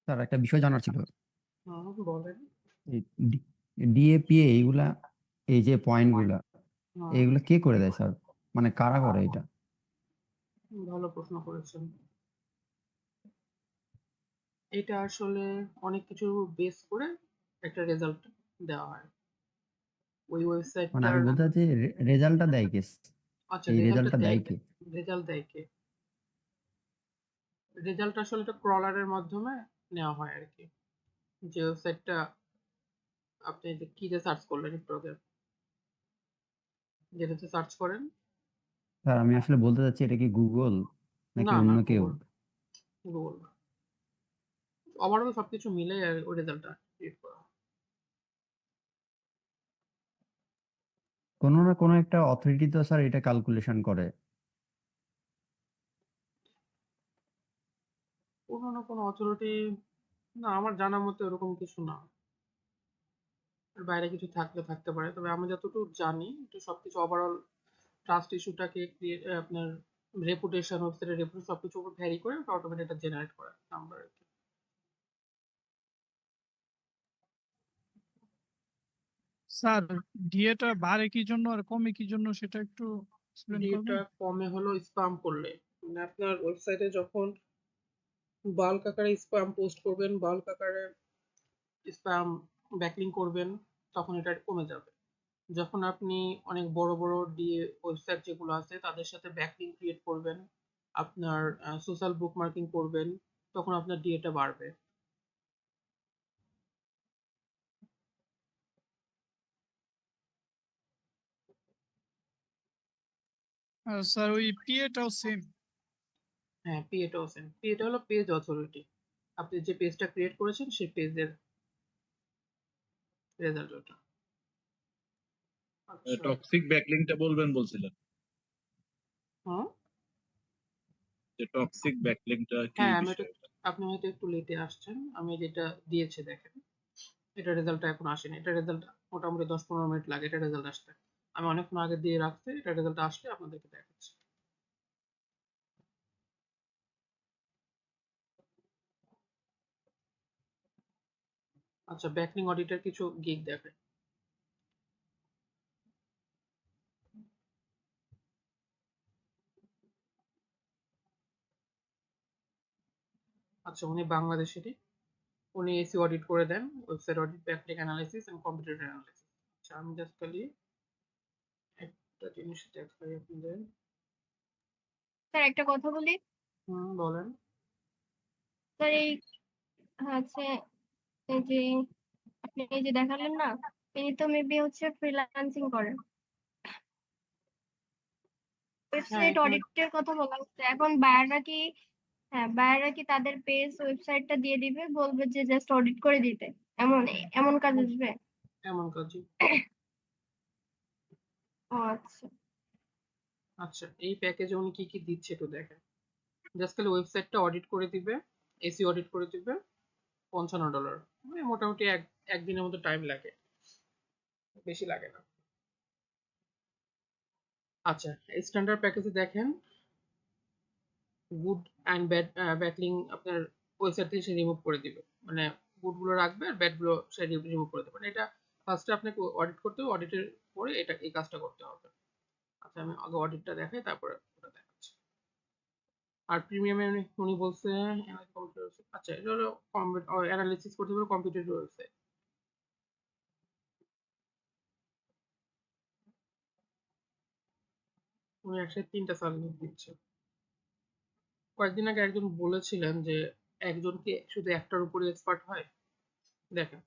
স্যার একটা বিষয় জানার ছিল, বলেন। ডিএপিএ এইগুলা, এই যে পয়েন্ট গুলা, হুম, এইগুলা কে করে দেয় স্যার? মানে কারা করে এটা? ভালো প্রশ্ন করেছেন। এটা আসলে অনেক কিছু বেস করে একটা রেজাল্ট দেওয়া হয় ওই মানে ওয়েবসাইটটার। আমি বলতে চাচ্ছি রেজাল্টটা দেয় কে? আচ্ছা, এই রেজাল্টটা রেজাল্টটা দেয় দেয় কে? কে? রেজাল্ট দেয় কে? রেজাল্ট আসলে এটা ক্রলারের মাধ্যমে নেওয়া হয় আর কি। যে ওয়েবসাইটটা আপনি যে কি যে সার্চ করলেন একটু আগে, যেটাতে সার্চ করেন। স্যার আমি আসলে বলতে চাচ্ছি এটা কি গুগল নাকি না, না, অন্য কেউ? গুগল ওভারঅল সবকিছু মিলে আর ওই রেজাল্টটা ক্রিয়েট করা হয়। কোনো না কোনো একটা অথরিটি তো স্যার এটা ক্যালকুলেশন করে। কোনো না কোনো অথরিটি, না আমার জানা মতে ওরকম কিছু না, এর বাইরে কিছু থাকলে থাকতে পারে, তবে আমি যতটুকু জানি এটা সবকিছু ওভারঅল ট্রাস্ট ইস্যুটাকে আপনার রেপুটেশন, ওয়েবসাইটের রেপুটেশন সবকিছু উপর ভ্যারি করে ওটা অটোমেটিক এটা জেনারেট করে নাম্বার আর কি। স্যার ডিএটা বাড়ে কি জন্য আর কমে কি জন্য সেটা একটু এক্সপ্লেন ডিটা করবেন? কমে হলো স্প্যাম করলে, মানে আপনার ওয়েবসাইটে যখন বাল্ক আকারে স্প্যাম পোস্ট করবেন, বাল্ক আকারে স্প্যাম ব্যাকলিং করবেন, তখন এটা কমে যাবে। যখন আপনি অনেক বড় বড় ডিএ ওয়েবসাইট যেগুলো আছে তাদের সাথে ব্যাকলিং ক্রিয়েট করবেন, আপনার সোশ্যাল বুকমার্কিং করবেন, তখন আপনার ডিএটা বাড়বে। স্যার ওই পিএটাও সেম? হ্যাঁ, পিএটাও সেম। পিএটা হলো পেজ অথরিটি, আপনি যে পেজটা ক্রিয়েট করেছেন সেই পেজের রেজাল্ট ওটা। আচ্ছা, টক্সিক ব্যাকলিংটা বলবেন বলছিলেন, হ্যাঁ যে টক্সিক ব্যাকলিংটা কি হ্যাঁ, আমি এটা, বিষয়? আপনি হয়তো একটু লেটে আসছেন, আমি যেটা দিয়েছি দেখেন, এটা রেজাল্টটা এখন আসেনি, এটা রেজাল্ট মোটামুটি 10-15 মিনিট লাগে এটা রেজাল্ট আসতে। আমি অনেকক্ষণ আগে দিয়ে রাখছি, এটা রেজাল্ট আসলে আপনাদেরকে দেখাচ্ছি। আচ্ছা, ব্যাকলিং অডিটের কিছু গিগ দেখায়। আচ্ছা, উনি বাংলাদেশেরই, উনি এসি অডিট করে দেন, website audit, backlink analysis and competitor analysis. আচ্ছা, আমি জাস্ট খালি একটা জিনিস দেখাই আপনাদের। স্যার একটা কথা বলি। বলেন। স্যার এই হচ্ছে এই যে আপনি এই যে দেখালেন না, ইনি তো মেবি হচ্ছে ফ্রিল্যান্সিং করেন। হ্যাঁ, ওয়েবসাইট এখানে অডিটের কথা বলা হচ্ছে। এখন বায়াররা কি, হ্যাঁ বায়াররা কি তাদের পেজ ওয়েবসাইটটা দিয়ে দিবে, বলবে যে জাস্ট অডিট করে দিতে, এমন এমন কাজ আসবে? এমন কাজই। ও আচ্ছা। আচ্ছা, এই প্যাকেজে উনি কি কি দিচ্ছে একটু দেখেন। জাস্ট খালি ওয়েবসাইটটা অডিট করে দিবে, এসি অডিট করে দিবে, $55, মানে মোটামুটি একদিনের মতো টাইম লাগে, বেশি লাগে না। আচ্ছা, স্ট্যান্ডার্ড প্যাকেজে দেখেন গুড অ্যান্ড ব্যাড ব্যাকলিং আপনার ওয়েবসাইট থেকে সে রিমুভ করে দিবে, মানে গুড গুলো রাখবে আর ব্যাড গুলো সে রিমুভ করে দেবে। মানে এটা ফার্স্টে আপনাকে অডিট করতে হবে, অডিটের পরে এটা এই কাজটা করতে হবে। আচ্ছা, আমি আগে অডিটটা দেখাই তারপরে ওটা দেখাচ্ছি। আর প্রিমিয়ামে উনি বলছে আচ্ছা, এটা হলো অ্যানালিসিস করতে হবে কম্পিউটার ওয়েবসাইট। উনি একসাথে 3টা সার্ভিস দিচ্ছে। কয়েকদিন আগে একজন বলেছিলেন যে একজনকে শুধু একটার উপরে এক্সপার্ট হয়। দেখেন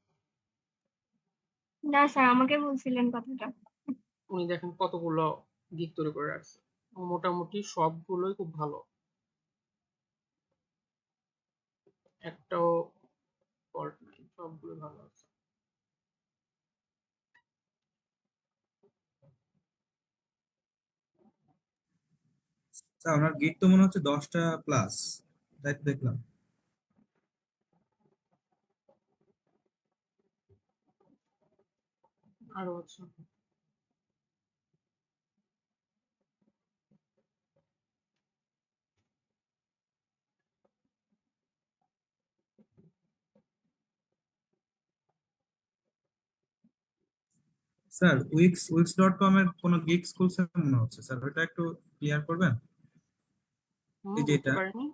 না স্যার, আমাকে বলছিলেন কথাটা। উনি দেখেন কতগুলো গিগ তৈরি করে রাখছে, মোটামুটি সবগুলোই খুব ভালো, একটাও ফল্ট নাই, সবগুলো ভালো আছে। স্যার ওনার গিগ তো মনে হচ্ছে 10টা প্লাস, তাই তো দেখলাম। আরো আছে। স্যার উইক্স.com এর কোনো গিগ খুলছে মনে হচ্ছে স্যার, ওটা একটু ক্লিয়ার করবেন। এই যে বুঝতে এটা, পারিনি।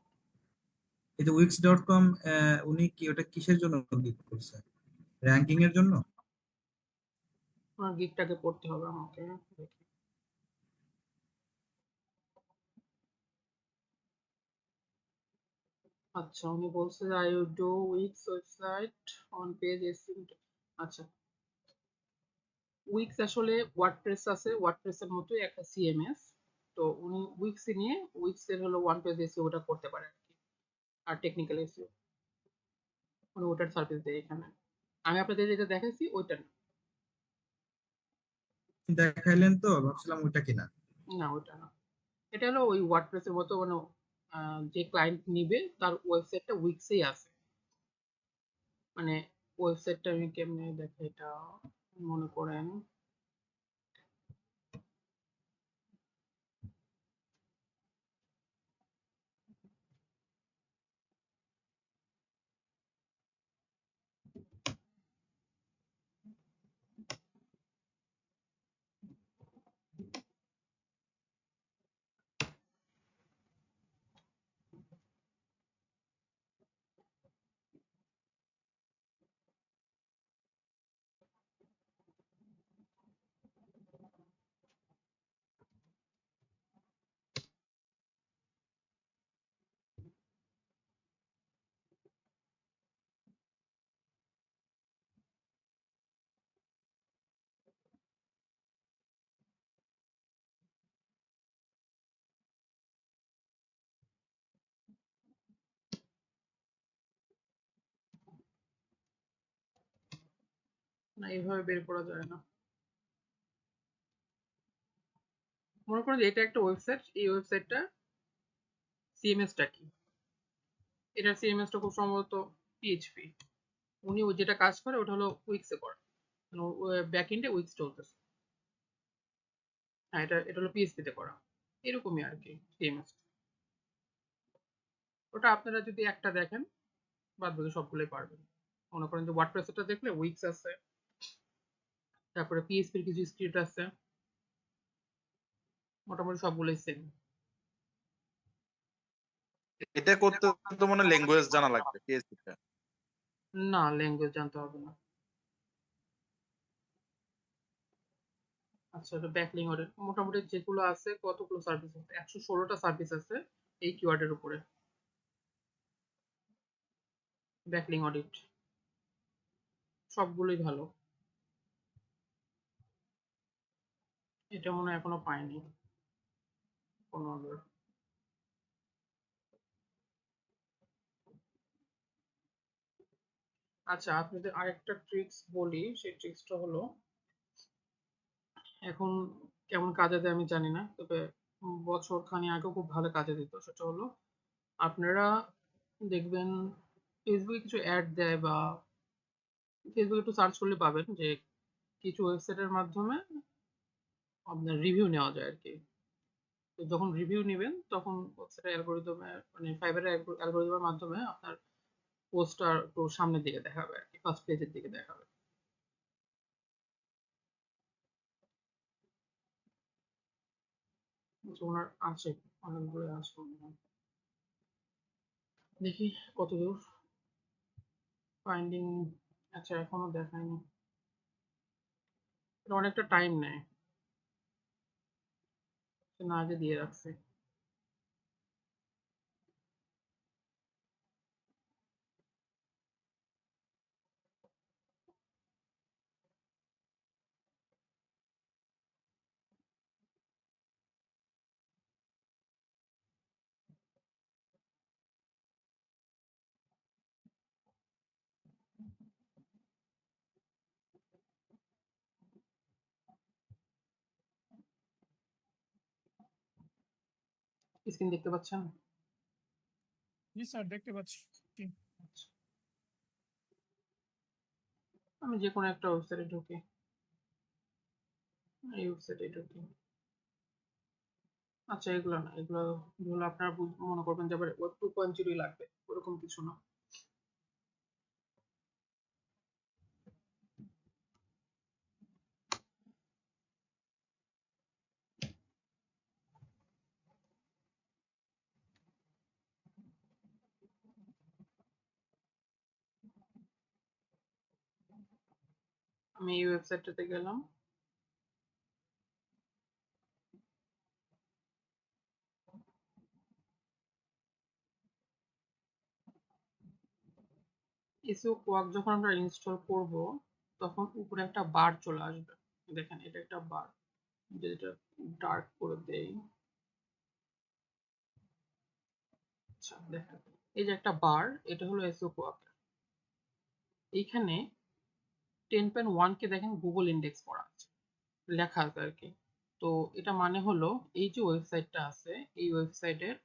এই যে উইক্স.com, উনি কি ওটা কিসের জন্য গিগ করছে? র্যাঙ্কিং এর জন্য? আমার গিগটাকে পড়তে হবে আমাকে, দেখি। আচ্ছা, উনি বলছে I do weeks website on page AC. আচ্ছা, উইক্স আসলে ওয়ার্ডপ্রেস আছে, ওয়ার্ডপ্রেসের মতোই একটা সিএমএস। তো উনি উইক্স নিয়ে উইক্স এর হলো ওয়ান পেজ এসিও ওটা করতে পারে আর কি, আর টেকনিক্যাল এসিও উনি ওটার সার্ভিস দেয় এখানে। আমি আপনাদের যেটা দেখাইছি ওইটা না। দেখাইলেন তো, ভাবছিলাম ওইটা কিনা। না, ওইটা না। এটা হলো ওই ওয়ার্ডপ্রেসের মতো, মানে যে ক্লায়েন্ট নিবে তার ওয়েবসাইটটা উইক্সেই আছে। মানে ওয়েবসাইটটা আমি কেমনে দেখে এটা, মনে করেন না, এইভাবে বের করা যায় না। মনে করুন যে এটা একটা ওয়েবসাইট, এই ওয়েবসাইটটা সিএমএসটা কি, এটার সিএমএসটা খুব সম্ভবত পিএইচপি। উনি ও যেটা কাজ করে ওটা হলো উইক্সে করে, ব্যাক এন্ডে উইক্স চলতেছে। হ্যাঁ, এটা হলো পিএইচপি তে করা, এরকমই আর কি সিএমএস। ওটা আপনারা যদি একটা দেখেন বাদ বাকি সবগুলোই পারবেন। মনে করেন যে ওয়ার্ডপ্রেসটা দেখলে উইক্স আছে, তারপরে পিএইচপির কিছু স্ক্রিপ্ট আছে, মোটামুটি সবগুলোই সেম। এটা করতে তো মনে ল্যাঙ্গুয়েজ জানা লাগবে PHP তে। না, ল্যাঙ্গুয়েজ জানতে হবে না। আচ্ছা, এটা ব্যাকলিং অডিট মোটামুটি যেগুলো আছে, কতগুলো সার্ভিস আছে, 116টা সার্ভিস আছে এই কিওয়ার্ডের উপরে। ব্যাকলিং অডিট সবগুলোই ভালো। এটা মনে হয় এখনো পাইনি কোনো অর্ডার। আচ্ছা, আপনাদের আরেকটা ট্রিক্স বলি, সেই ট্রিক্সটা হলো, এখন কেমন কাজে দেয় আমি জানি না, তবে বছর খানি আগেও খুব ভালো কাজে দিত। সেটা হলো আপনারা দেখবেন ফেসবুকে কিছু অ্যাড দেয়, বা ফেসবুকে একটু সার্চ করলে পাবেন যে কিছু ওয়েবসাইটের মাধ্যমে আপনার রিভিউ নেওয়া যায় আর কি। তো যখন রিভিউ নেবেন তখন ওয়েবসাইটের অ্যালগরিদমে, মানে ফাইবারের অ্যালগরিদমের মাধ্যমে আপনার পোস্টটা একটু সামনের দিকে দেখাবে আর কি, ফার্স্ট পেজের দিকে দেখাবে। ওনার আছে, অনেকগুলো আছে মনে হয়। দেখি কতদূর ফাইন্ডিং। আচ্ছা, এখনো দেখায়নি, এটা অনেকটা টাইম নেয়, না আগে দিয়ে রাখছে। স্ক্রিন দেখতে পাচ্ছেন? জি স্যার, দেখতে পাচ্ছি। আচ্ছা, আমি যে কোনো একটা ওয়েবসাইটে ঢুকি, এই ওয়েবসাইটে ঢুকি। আচ্ছা, এগুলো না, এগুলো আপনারা মনে করবেন যে আবার ওয়েব 2.0 লাগবে, ওরকম কিছু না। আমি এই ওয়েবসাইটটাতে গেলাম, এসইও কোয়াক যখন আমরা ইনস্টল করব তখন উপরে একটা বার চলে আসবে। দেখেন, এটা একটা বার, যদি এটা ডার্ক করে দেই, আচ্ছা দেখেন, এই যে একটা বার, এটা হলো এসইও কোয়াক। এইখানে 10.1 কে দেখেন গুগল ইন্ডেক্স করা আছে, লেখা আছে আর কি। তো এটা মানে হলো এই যে ওয়েবসাইটটা আছে, এই ওয়েবসাইটের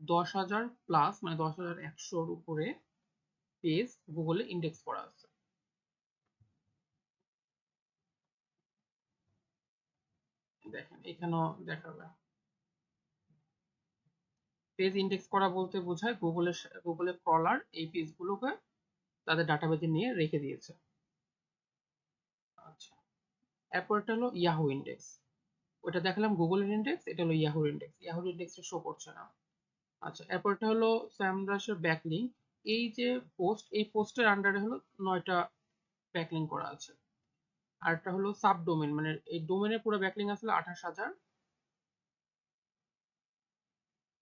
10,000 প্লাস, মানে 10,100-র উপরে পেজ গুগলে ইন্ডেক্স করা আছে। দেখেন এখানেও দেখাবে। পেজ ইন্ডেক্স করা বলতে বোঝায় গুগলের ক্রলার এই পেজগুলোকে তাদের ডাটাবেজে নিয়ে রেখে দিয়েছে। আচ্ছা, এরপর এটা হলো ইয়াহু ইন্ডেক্স। ওটা দেখালাম গুগলের ইন্ডেক্স, এটা হলো ইয়াহুর ইন্ডেক্স। ইয়াহুর ইন্ডেক্সটা শো করছে না। আচ্ছা, এরপরটা হলো স্যামরাসের ব্যাকলিঙ্ক। এই যে পোস্ট, এই পোস্টের আন্ডারে হলো 9টা ব্যাকলিঙ্ক করা আছে। আর একটা হলো সাবডোমেন, মানে এই ডোমেনের পুরো ব্যাকলিঙ্ক আসলে 28,000।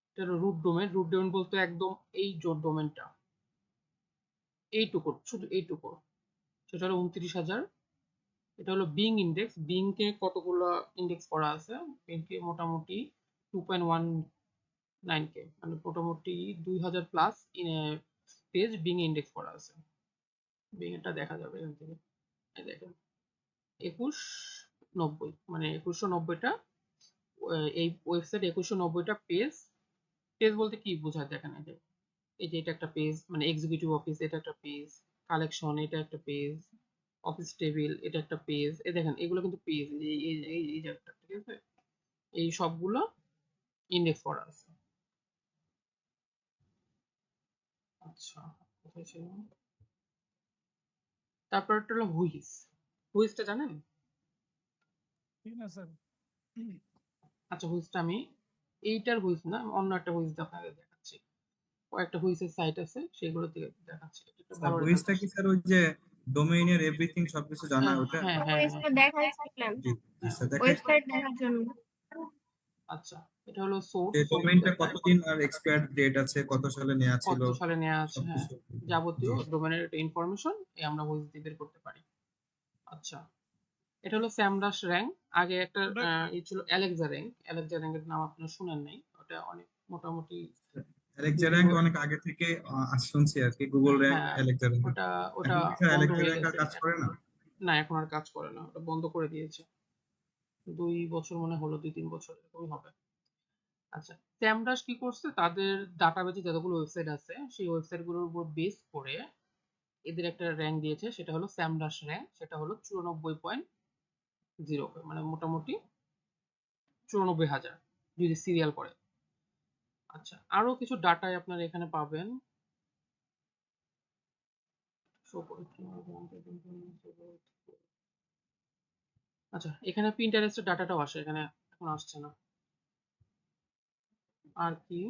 এটা হলো রুট ডোমেন। রুট ডোমেন বলতে একদম এই জোর ডোমেনটা, এইটুকু, শুধু এইটুকু, সেটা হলো 29,000। এটা হলো বিং ইন্ডেক্স। বিং কে কতগুলো ইন্ডেক্স করা আছে, বিং কে মোটামুটি 2.19 কে, মানে মোটামুটি 2,000 প্লাস পেজ বিং ইন্ডেক্স করা আছে। বিং এটা দেখা যাবে এখান থেকে। এই দেখেন 2190 মানে 2190টা এই ওয়েবসাইট 2190টা পেজ। পেজ বলতে কি বোঝায় দেখেন, এই যে এটা একটা পেজ, মানে এক্সিকিউটিভ অফিস এটা একটা পেজ, কালেকশন এটা একটা পেজ, অফিস টেবিল এটা একটা পেজ। এই দেখেন এগুলো কিন্তু পেজ, এই যে একটা, ঠিক আছে, এই সবগুলো ইন্ডেক্স করা আছে। আচ্ছা, কোথায় ছিল? তারপর একটা হলো হুইজ। হুইজটা জানেন? ঠিক না স্যার? আচ্ছা, হুইজটা আমি এইটার হুইজ না, অন্য একটা হুইজ আপনাকে দেখাচ্ছি। কয়েকটা হুইজের সাইট আছে, সেগুলো থেকে দেখাচ্ছি। এটা স্যার ভালো হুইজটা রেজাল্ট কি আসে। স্যার ওই যে ডোমেইনের এভরিথিং সবকিছু জানা ওটা? হ্যাঁ তো হ্যাঁ ওয়েবসাইট হ্যাঁ। দেখাইছিলাম, জি জি স্যার দেখাই। ওয়েবসাইট দেখার জন্য। আচ্ছা, এটা হলো সোর্স। এই সোর্স ডোমেইনটা দেখায় কতদিন আর এক্সপায়ার ডেট আছে, কত সালে নেওয়া ছিল, কত সালে নেওয়া আছে, হ্যাঁ, সবকিছু। যাবতীয় জি ডোমেনের ইনফরমেশন আমরা হুইজ দিয়ে বের করতে পারি। আচ্ছা, এটা হলো স্যামরাশ র্যাঙ্ক। আগে একটা ওটা ছিল অ্যালেক্সা র্যাঙ্ক। অ্যালেক্সা র্যাঙ্কের নাম আপনারা শুনেন নাই, ওটা অনেক মোটামুটি অ্যালেক্সা দুই র্যাঙ্ক অনেক আগে থেকে শুনছি আর কি, গুগল র্যাঙ্ক, হ্যাঁ, অ্যালেক্সা র্যাঙ্ক। ওটা ওটা এখন কি স্যার বন্ধ অ্যালেক্সা হয়ে র্যাঙ্ক আর গেছে কাজ করে এখন। না? না, এখন আর কাজ করে না, ওটা বন্ধ করে দিয়েছে। 2 বছর মনে হলো, 2-3 বছর এরকমই হবে। আচ্ছা, স্যামরাশ কি করছে, তাদের ডাটাবেজে যতগুলো ওয়েবসাইট আছে সেই ওয়েবসাইট গুলোর উপর বেস করে এদের একটা র্যাঙ্ক দিয়েছে, সেটা হলো স্যামরাশ র্যাঙ্ক। সেটা হলো 94.0, মানে মোটামুটি 94,000 যদি সিরিয়াল করে। আচ্ছা, আরো কিছু ডাটায় আপনারা এখানে পাবেন। আচ্ছা, এখানে পিন্টারেস্টের ডাটাটাও আসে, এখানে এখন আসছে না। আর কি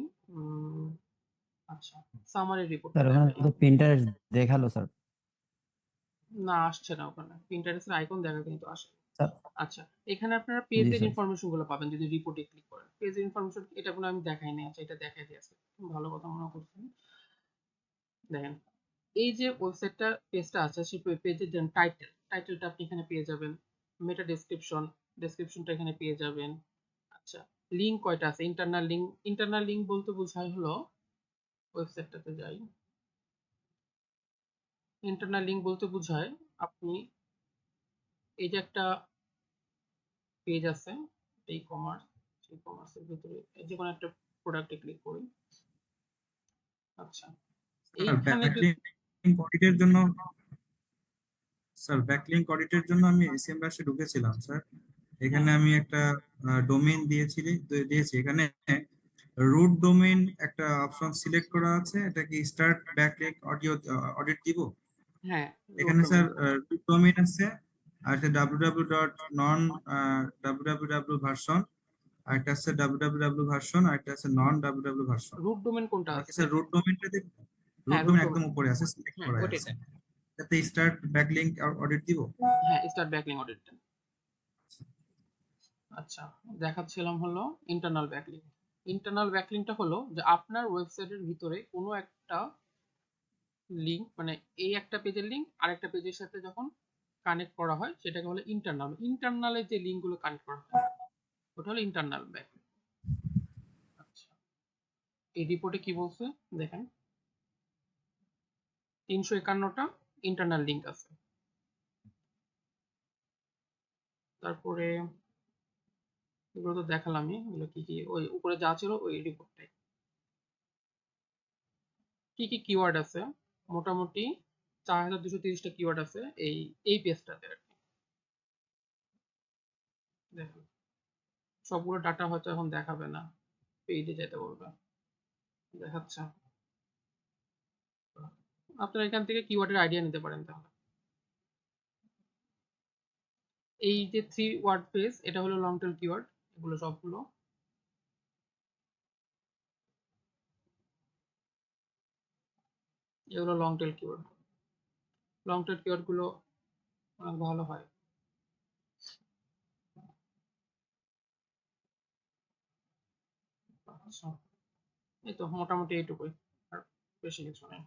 আচ্ছা, সামারি রিপোর্টটা স্যার ওখানে দেখাই। তো প্রিন্টারেস্ট দেখালো স্যার। না, আসছে না, ওখানে পিন্টারেস্টের আইকন দেখা কিন্তু আসে। স্যার আচ্ছা, এখানে আপনারা জি পেজের স্যার। ইনফরমেশন গুলো পাবেন যদি রিপোর্টে ক্লিক করেন। পেজের ইনফরমেশন এটা কোনো আমি দেখাই নাই। আচ্ছা, এটা দেখাই দিয়েছে, ভালো কথা মনে করছেন। দেখেন, এই যে ওয়েবসাইটটা পেজটা আছে, সেই পেজের দেন টাইটেলটা আপনি এখানে পেয়ে যাবেন। মেটা ডেসক্রিপশনটা এখানে পেয়ে যাবেন। আচ্ছা, লিঙ্ক কয়টা আছে? ইন্টারনাল লিঙ্ক বলতে বোঝায় হলো, ওয়েবসাইটটাতে যাই, ইন্টারনাল লিঙ্ক বলতে বোঝায় আপনি এই যে একটা পেজ আছে, ই কমার্সের ভিতরে যে কোনো একটা প্রোডাক্টে ক্লিক করি। আচ্ছা, স্যার এইখানে ব্যাকলিংক অডিটের জন্য, স্যার ব্যাকলিংক অডিটের জন্য আমি এসএমরাশে ঢুকেছিলাম স্যার। এখানে হ্যাঁ আমি একটা ডোমেইন দিয়েছি। এখানে রুট ডোমেইন একটা অপশন সিলেক্ট করা আছে, এটা কি স্টার্ট ব্যাকলিংক অডিট দিব? হ্যাঁ, রুট এখানে স্যার ডোমেন। রুট ডোমেইন আছে, আর একটা www.non ভার্সন, আর একটা আছে www ভার্সন, আর একটা আছে নন www ভার্সন। রুট ডোমেন কোনটা আমাকে আছে স্যার দেখেন? রুট ডোমেইনটা দেখুন। রুট হ্যাঁ, রুট ডোমেইন ডোমেন, একদম উপরে আছে, সিলেক্ট হ্যাঁ করা ওইটাই আছে। দেন। তাতে স্টার্ট ব্যাকলিংক অডিট দিব? হ্যাঁ, স্টার্ট ব্যাকলিং অডিট। আচ্ছা, দেখাচ্ছিলাম হলো ইন্টারনাল ব্যাকলিং। ইন্টারনাল ব্যাকলিংটা হলো যে আপনার ওয়েবসাইটের ভিতরে কোনো একটা লিঙ্ক, মানে এই একটা পেজের লিঙ্ক আরেকটা পেজের সাথে যখন কানেক্ট করা হয় সেটাকে বলে ইন্টারনাল। ইন্টারনালে যে লিঙ্কগুলো কানেক্ট করা হয় ওটা হলো ইন্টারনাল ব্যাকলিং। আচ্ছা, এই রিপোর্টে কি বলছে দেখেন, 351টা ইন্টারনাল লিঙ্ক আছে। তারপরে এগুলো তো দেখালামই, এগুলো কি কি ওই উপরে যা ছিল ওই রিপোর্টটাই। কি কি কিওয়ার্ড আছে? মোটামুটি 4230টা কিওয়ার্ড আছে এই পেজটাতে আর কি। দেখুন, সবগুলো ডাটা হয়তো এখন দেখাবে না, পেজে যেতে বলবে। দেখাচ্ছে, আপনারা এখান থেকে কিওয়ার্ডের আইডিয়া নিতে পারেন। তাহলে এই যে 3 ওয়ার্ড পেজ, এটা হলো লং টেল কিওয়ার্ড, এগুলো সবগুলো। এগুলো long tail keyword. Long tail keyword গুলো অনেক ভালো হয়। আচ্ছা, এই তো মোটামুটি এইটুকুই, আর বেশি কিছু নেই।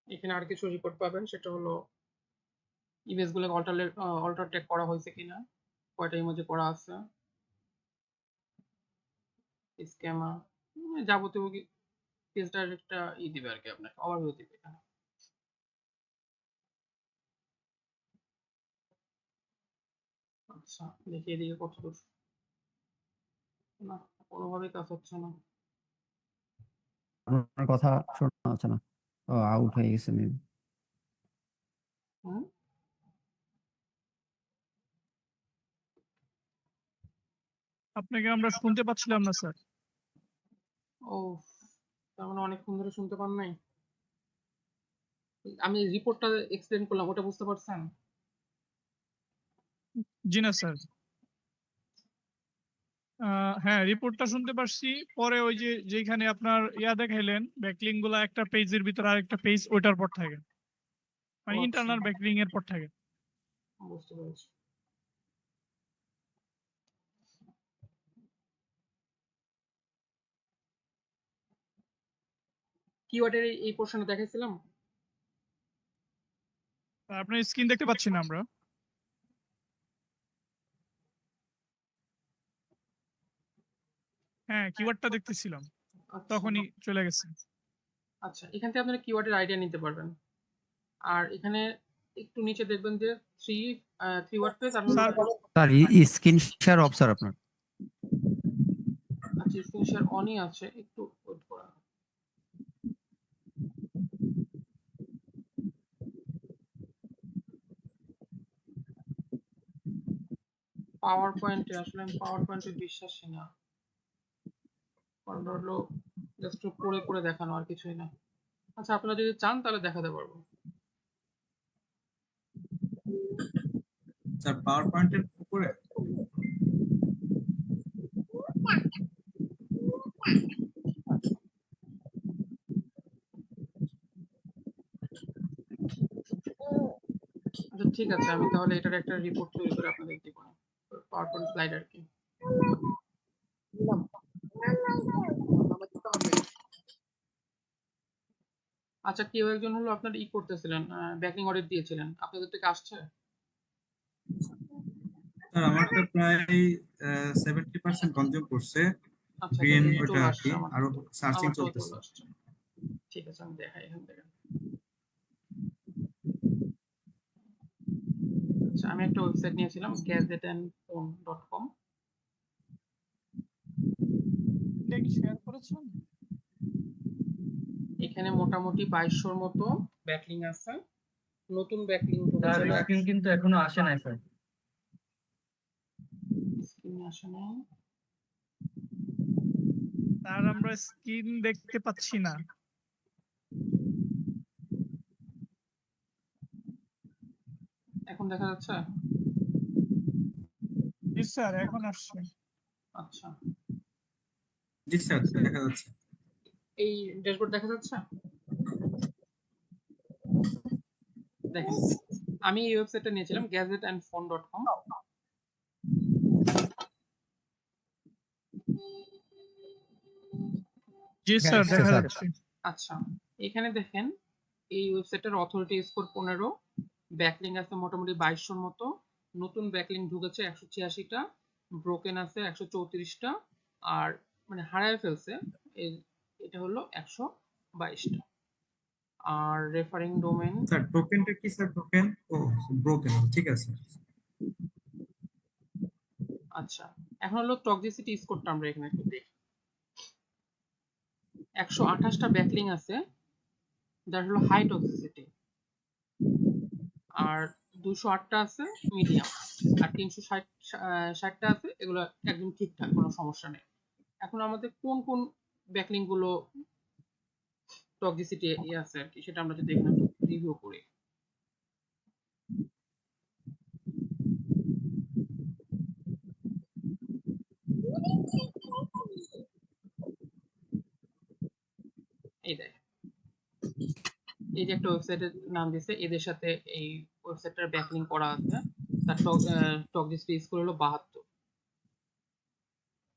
এখানে আর কিছু রিপোর্ট পাবেন, সেটা হলো ইমেজ গুলোকে অল্টার ট্যাগ করা হয়েছে কিনা, কয়টা ইমেজে করা আছে, স্কেমা, যাবতীয় পেজটার একটা দিবে আর কি, আপনাকে ওভারভিউ দিবে। আচ্ছা দেখি এদিকে কত দূর, না কোনোভাবেই কাজ হচ্ছে না। আপনার কথা শোনা যাচ্ছে না। ও আউট হয়ে গেছে মেবি। হুম, আপনাকে আমরা শুনতে পাচ্ছিলাম না স্যার। ও তার মানে অনেকক্ষণ ধরে শুনতে পান নাই। আমি রিপোর্টটা এক্সপ্লেন করলাম, ওটা বুঝতে পারছেন? জি না স্যার। হ্যাঁ, রিপোর্টটা শুনতে পারছি। পরে ওই যে যেখানে আপনার দেখাইলেন ব্যাকলিঙ্ক গুলা একটা পেজের ভিতর আরেকটা পেজ ওইটার পর থাকে, মানে ও আচ্ছা, ইন্টারনাল ব্যাকলিঙ্ক এর পর থাকে। বুঝতে পেরেছি। কিওয়ার্ডের এই পোর্শনে দেখাইছিলাম। আপনার স্ক্রিন দেখতে পাচ্ছি না আমরা। হ্যাঁ, কিওয়ার্ডটা দেখতেছিলাম, আচ্ছা তখনই চলে গেছে। আচ্ছা, এখান থেকে আপনারা কিওয়ার্ডের আইডিয়া নিতে পারবেন। আর এখানে একটু নিচে দেখবেন যে থ্রি ওয়ার্ড পেজ আর sir sir screen share off sir আপনার। আচ্ছা, স্ক্রিন শেয়ার অনই আছে, একটু ওয়েট করা। পাওয়ার পয়েন্টে আসলে আমি পাওয়ার পয়েন্টে বিশ্বাসী না, কারণ হলো জাস্ট পড়ে পড়ে দেখানো আর কিছুই না। আচ্ছা আপনারা যদি চান তাহলে দেখাতে পারবো। স্যার পাওয়ার পয়েন্টের উপরে আচ্ছা ঠিক আছে, আমি তাহলে এটার একটা রিপোর্ট তৈরি করে আপনাদের দিব, পাওয়ার পয়েন্ট স্লাইড আর কি। আচ্ছা কেউ একজন হলো আপনার করতেছিলেন, ব্যাকিং অডিট দিয়েছিলেন, আপনাদের থেকে আসছে? স্যার আমারটা প্রায় 70% কনজিউম করছে, আচ্ছা গ্রিন এই ওটা চলে আর আসছে কি, আরো সার্চিং আমারটাও চলতেছে। চলে আসছে। ঠিক আছে আমি দেখাই এখান থেকে। আচ্ছা আমি একটা ওয়েবসাইট নিয়েছিলাম gadgetandphone.com। এটা কি শেয়ার করেছেন? এখানে মোটামুটি 2200-র মতো ব্যাকলিং আছে, নতুন ব্যাকলিং ঢুকেছে। স্ক্রিন কিন্তু এখনো আসে নাই স্যার। স্ক্রিনে আসে না, স্যার আমরা স্ক্রিন দেখতে পাচ্ছি না। এখন দেখা যাচ্ছে? জি স্যার, এখন আসছে। আচ্ছা জি স্যার দেখা যাচ্ছে। এই ড্যাশবোর্ড দেখা যাচ্ছে? দেখেন আমি এই ওয়েবসাইটটা নিয়েছিলাম gadgetandphone.com। জি স্যার আচ্ছা, দেখা স্যার। যাচ্ছে। আচ্ছা এখানে দেখেন এই ওয়েবসাইটের অথরিটি স্কোর 15, ব্যাকলিং আছে মোটামুটি 2200-র মতো, নতুন ব্যাকলিং ঢুকেছে 186টা, ব্রোকেন আছে 134টা, আর মানে হারায় ফেলছে এটা হলো 122টা। আর রেফারিং ডোমেন, স্যার টোকেনটা কি স্যার? টোকেন ও ব্রোকেন, ঠিক আছে। আচ্ছা এখন হলো টক্সিসিটি স্কোরটা আমরা এখানে একটু দেখি। 128টা ব্যাকলিং আছে যার হলো হাই টক্সিসিটি, আর 208টা আছে মিডিয়াম, আর 360টা আছে এগুলো একদম ঠিকঠাক, কোনো সমস্যা নেই। এখন আমাদের কোন কোন ব্যাকলিং গুলো টক্সিসিটি আছে আর কি, সেটা আমরা যদি এখানে রিভিউ করি। এই দেখ, এই যে একটা ওয়েবসাইটের নাম দিয়েছে, এদের সাথে এই ওয়েবসাইটটার ব্যাকলিং করা আছে, তার টক্সিসিটি স্কোর হলো 72,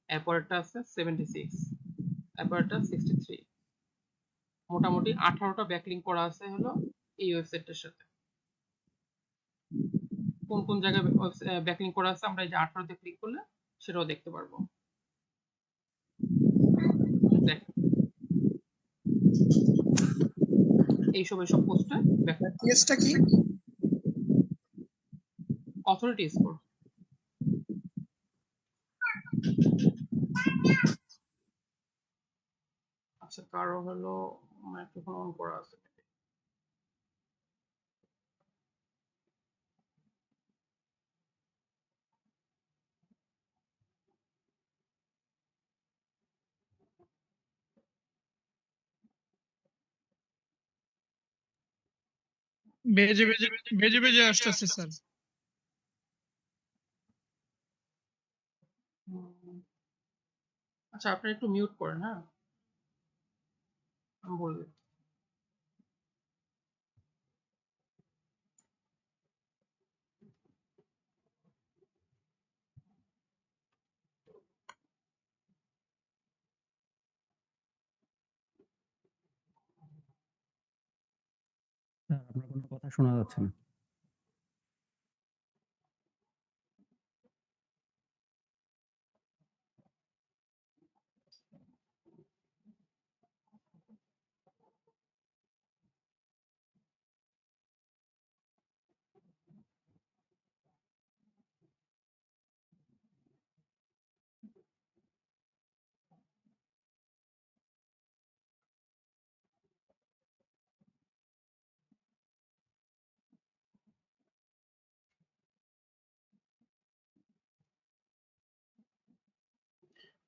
এরপরটা আছে 76, এরপরটা 63, মোটামুটি 18টা ব্যাকলিং করা আছে হলো এই ওয়েবসাইটটার সাথে। কোন কোন জায়গায় ব্যাকলিং করা আছে আমরা এই যে 18তে ক্লিক করলে সেটাও দেখতে পারবো। এইসব পোস্টে ব্যাকলিংক টিএসটা কি? Authority score. আচ্ছা, কারো হলো মাইক্রোফোন অন করা আছে। বেজে বেজে বেজে বেজে আসতেছে স্যার। আচ্ছা, আপনি একটু মিউট করেন, হ্যাঁ, আমি বলে দিই। স্যার, আপনার কোনো কথা শোনা যাচ্ছে না।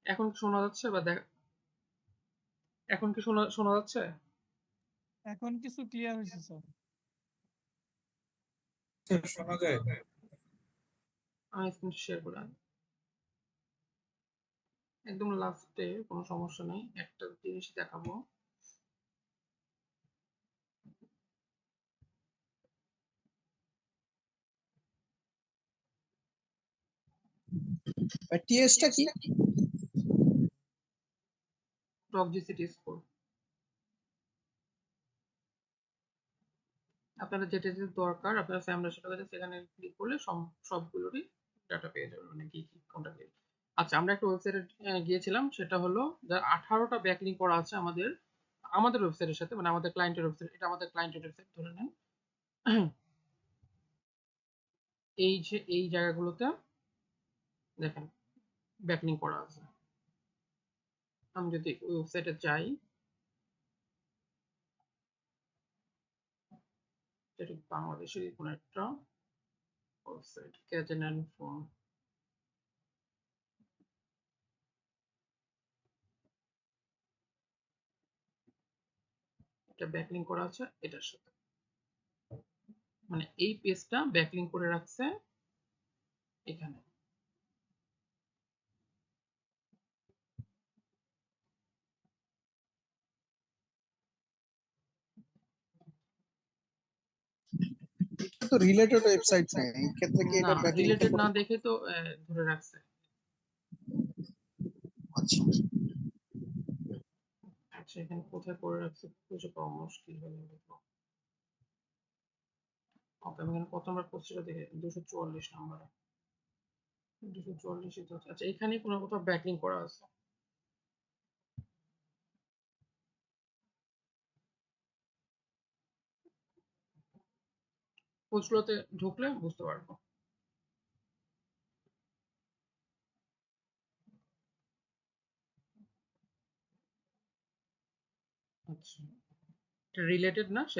এখন কি শোনা যাচ্ছে বা এখন কি শোনা যাচ্ছে? এখন কিছু ক্লিয়ার হয়েছে স্যার। শোনা যায়। আমি স্ক্রিন শেয়ার করে আনি। একদম লাস্টে কোনো সমস্যা নেই, একটা জিনিস দেখাবো। টিএসটা কি? Toxicity score. আপনারা যেটা যেটা দরকার আপনারা স্যামরা সেটা সেখানে ক্লিক করলে সবগুলোরই ডাটা পেয়ে যাবেন, মানে কি কি কোনটা কি। আচ্ছা, আমরা একটা ওয়েবসাইটে গিয়েছিলাম, সেটা হলো যার 18টা ব্যাকলিংক করা আছে আমাদের ওয়েবসাইটের সাথে, মানে আমাদের ক্লায়েন্টের ওয়েবসাইট, এটা আমাদের ক্লায়েন্টের ওয়েবসাইট ধরে নেন। এই যে এই জায়গাগুলোতে দেখেন ব্যাকলিংক করা আছে। আমি যদি ওয়েবসাইটে যাই, এটা বাংলাদেশের কোনো একটা ওয়েবসাইট, ক্যাজেন অ্যান্ড ফোন। এটা ব্যাকলিংক করা আছে এটার সাথে, মানে এই পেজটা ব্যাকলিংক করে রাখছে এখানে। এটা তো রিলেটেড ওয়েবসাইট না, এই ক্ষেত্রে কি না, এটা ব্যাকলিংকটা রিলেটেড করে? না দেখে তো ধরে রাখছে। আচ্ছা, আচ্ছা, এখানে কোথায় করে রাখছে খুঁজে পাওয়া মুশকিল হয়ে যাবে। ওকে, আমি এখানে কত নাম্বার পোস্টটা দেখে 244 নাম্বার, 244 তো। আচ্ছা, এখানে কোনো কোথাও ব্যাকলিংক করা আছে। পোস্টগুলোতে ঢুকলে বুঝতে পারবো। আচ্ছা, এটা রিলেটেড না, সে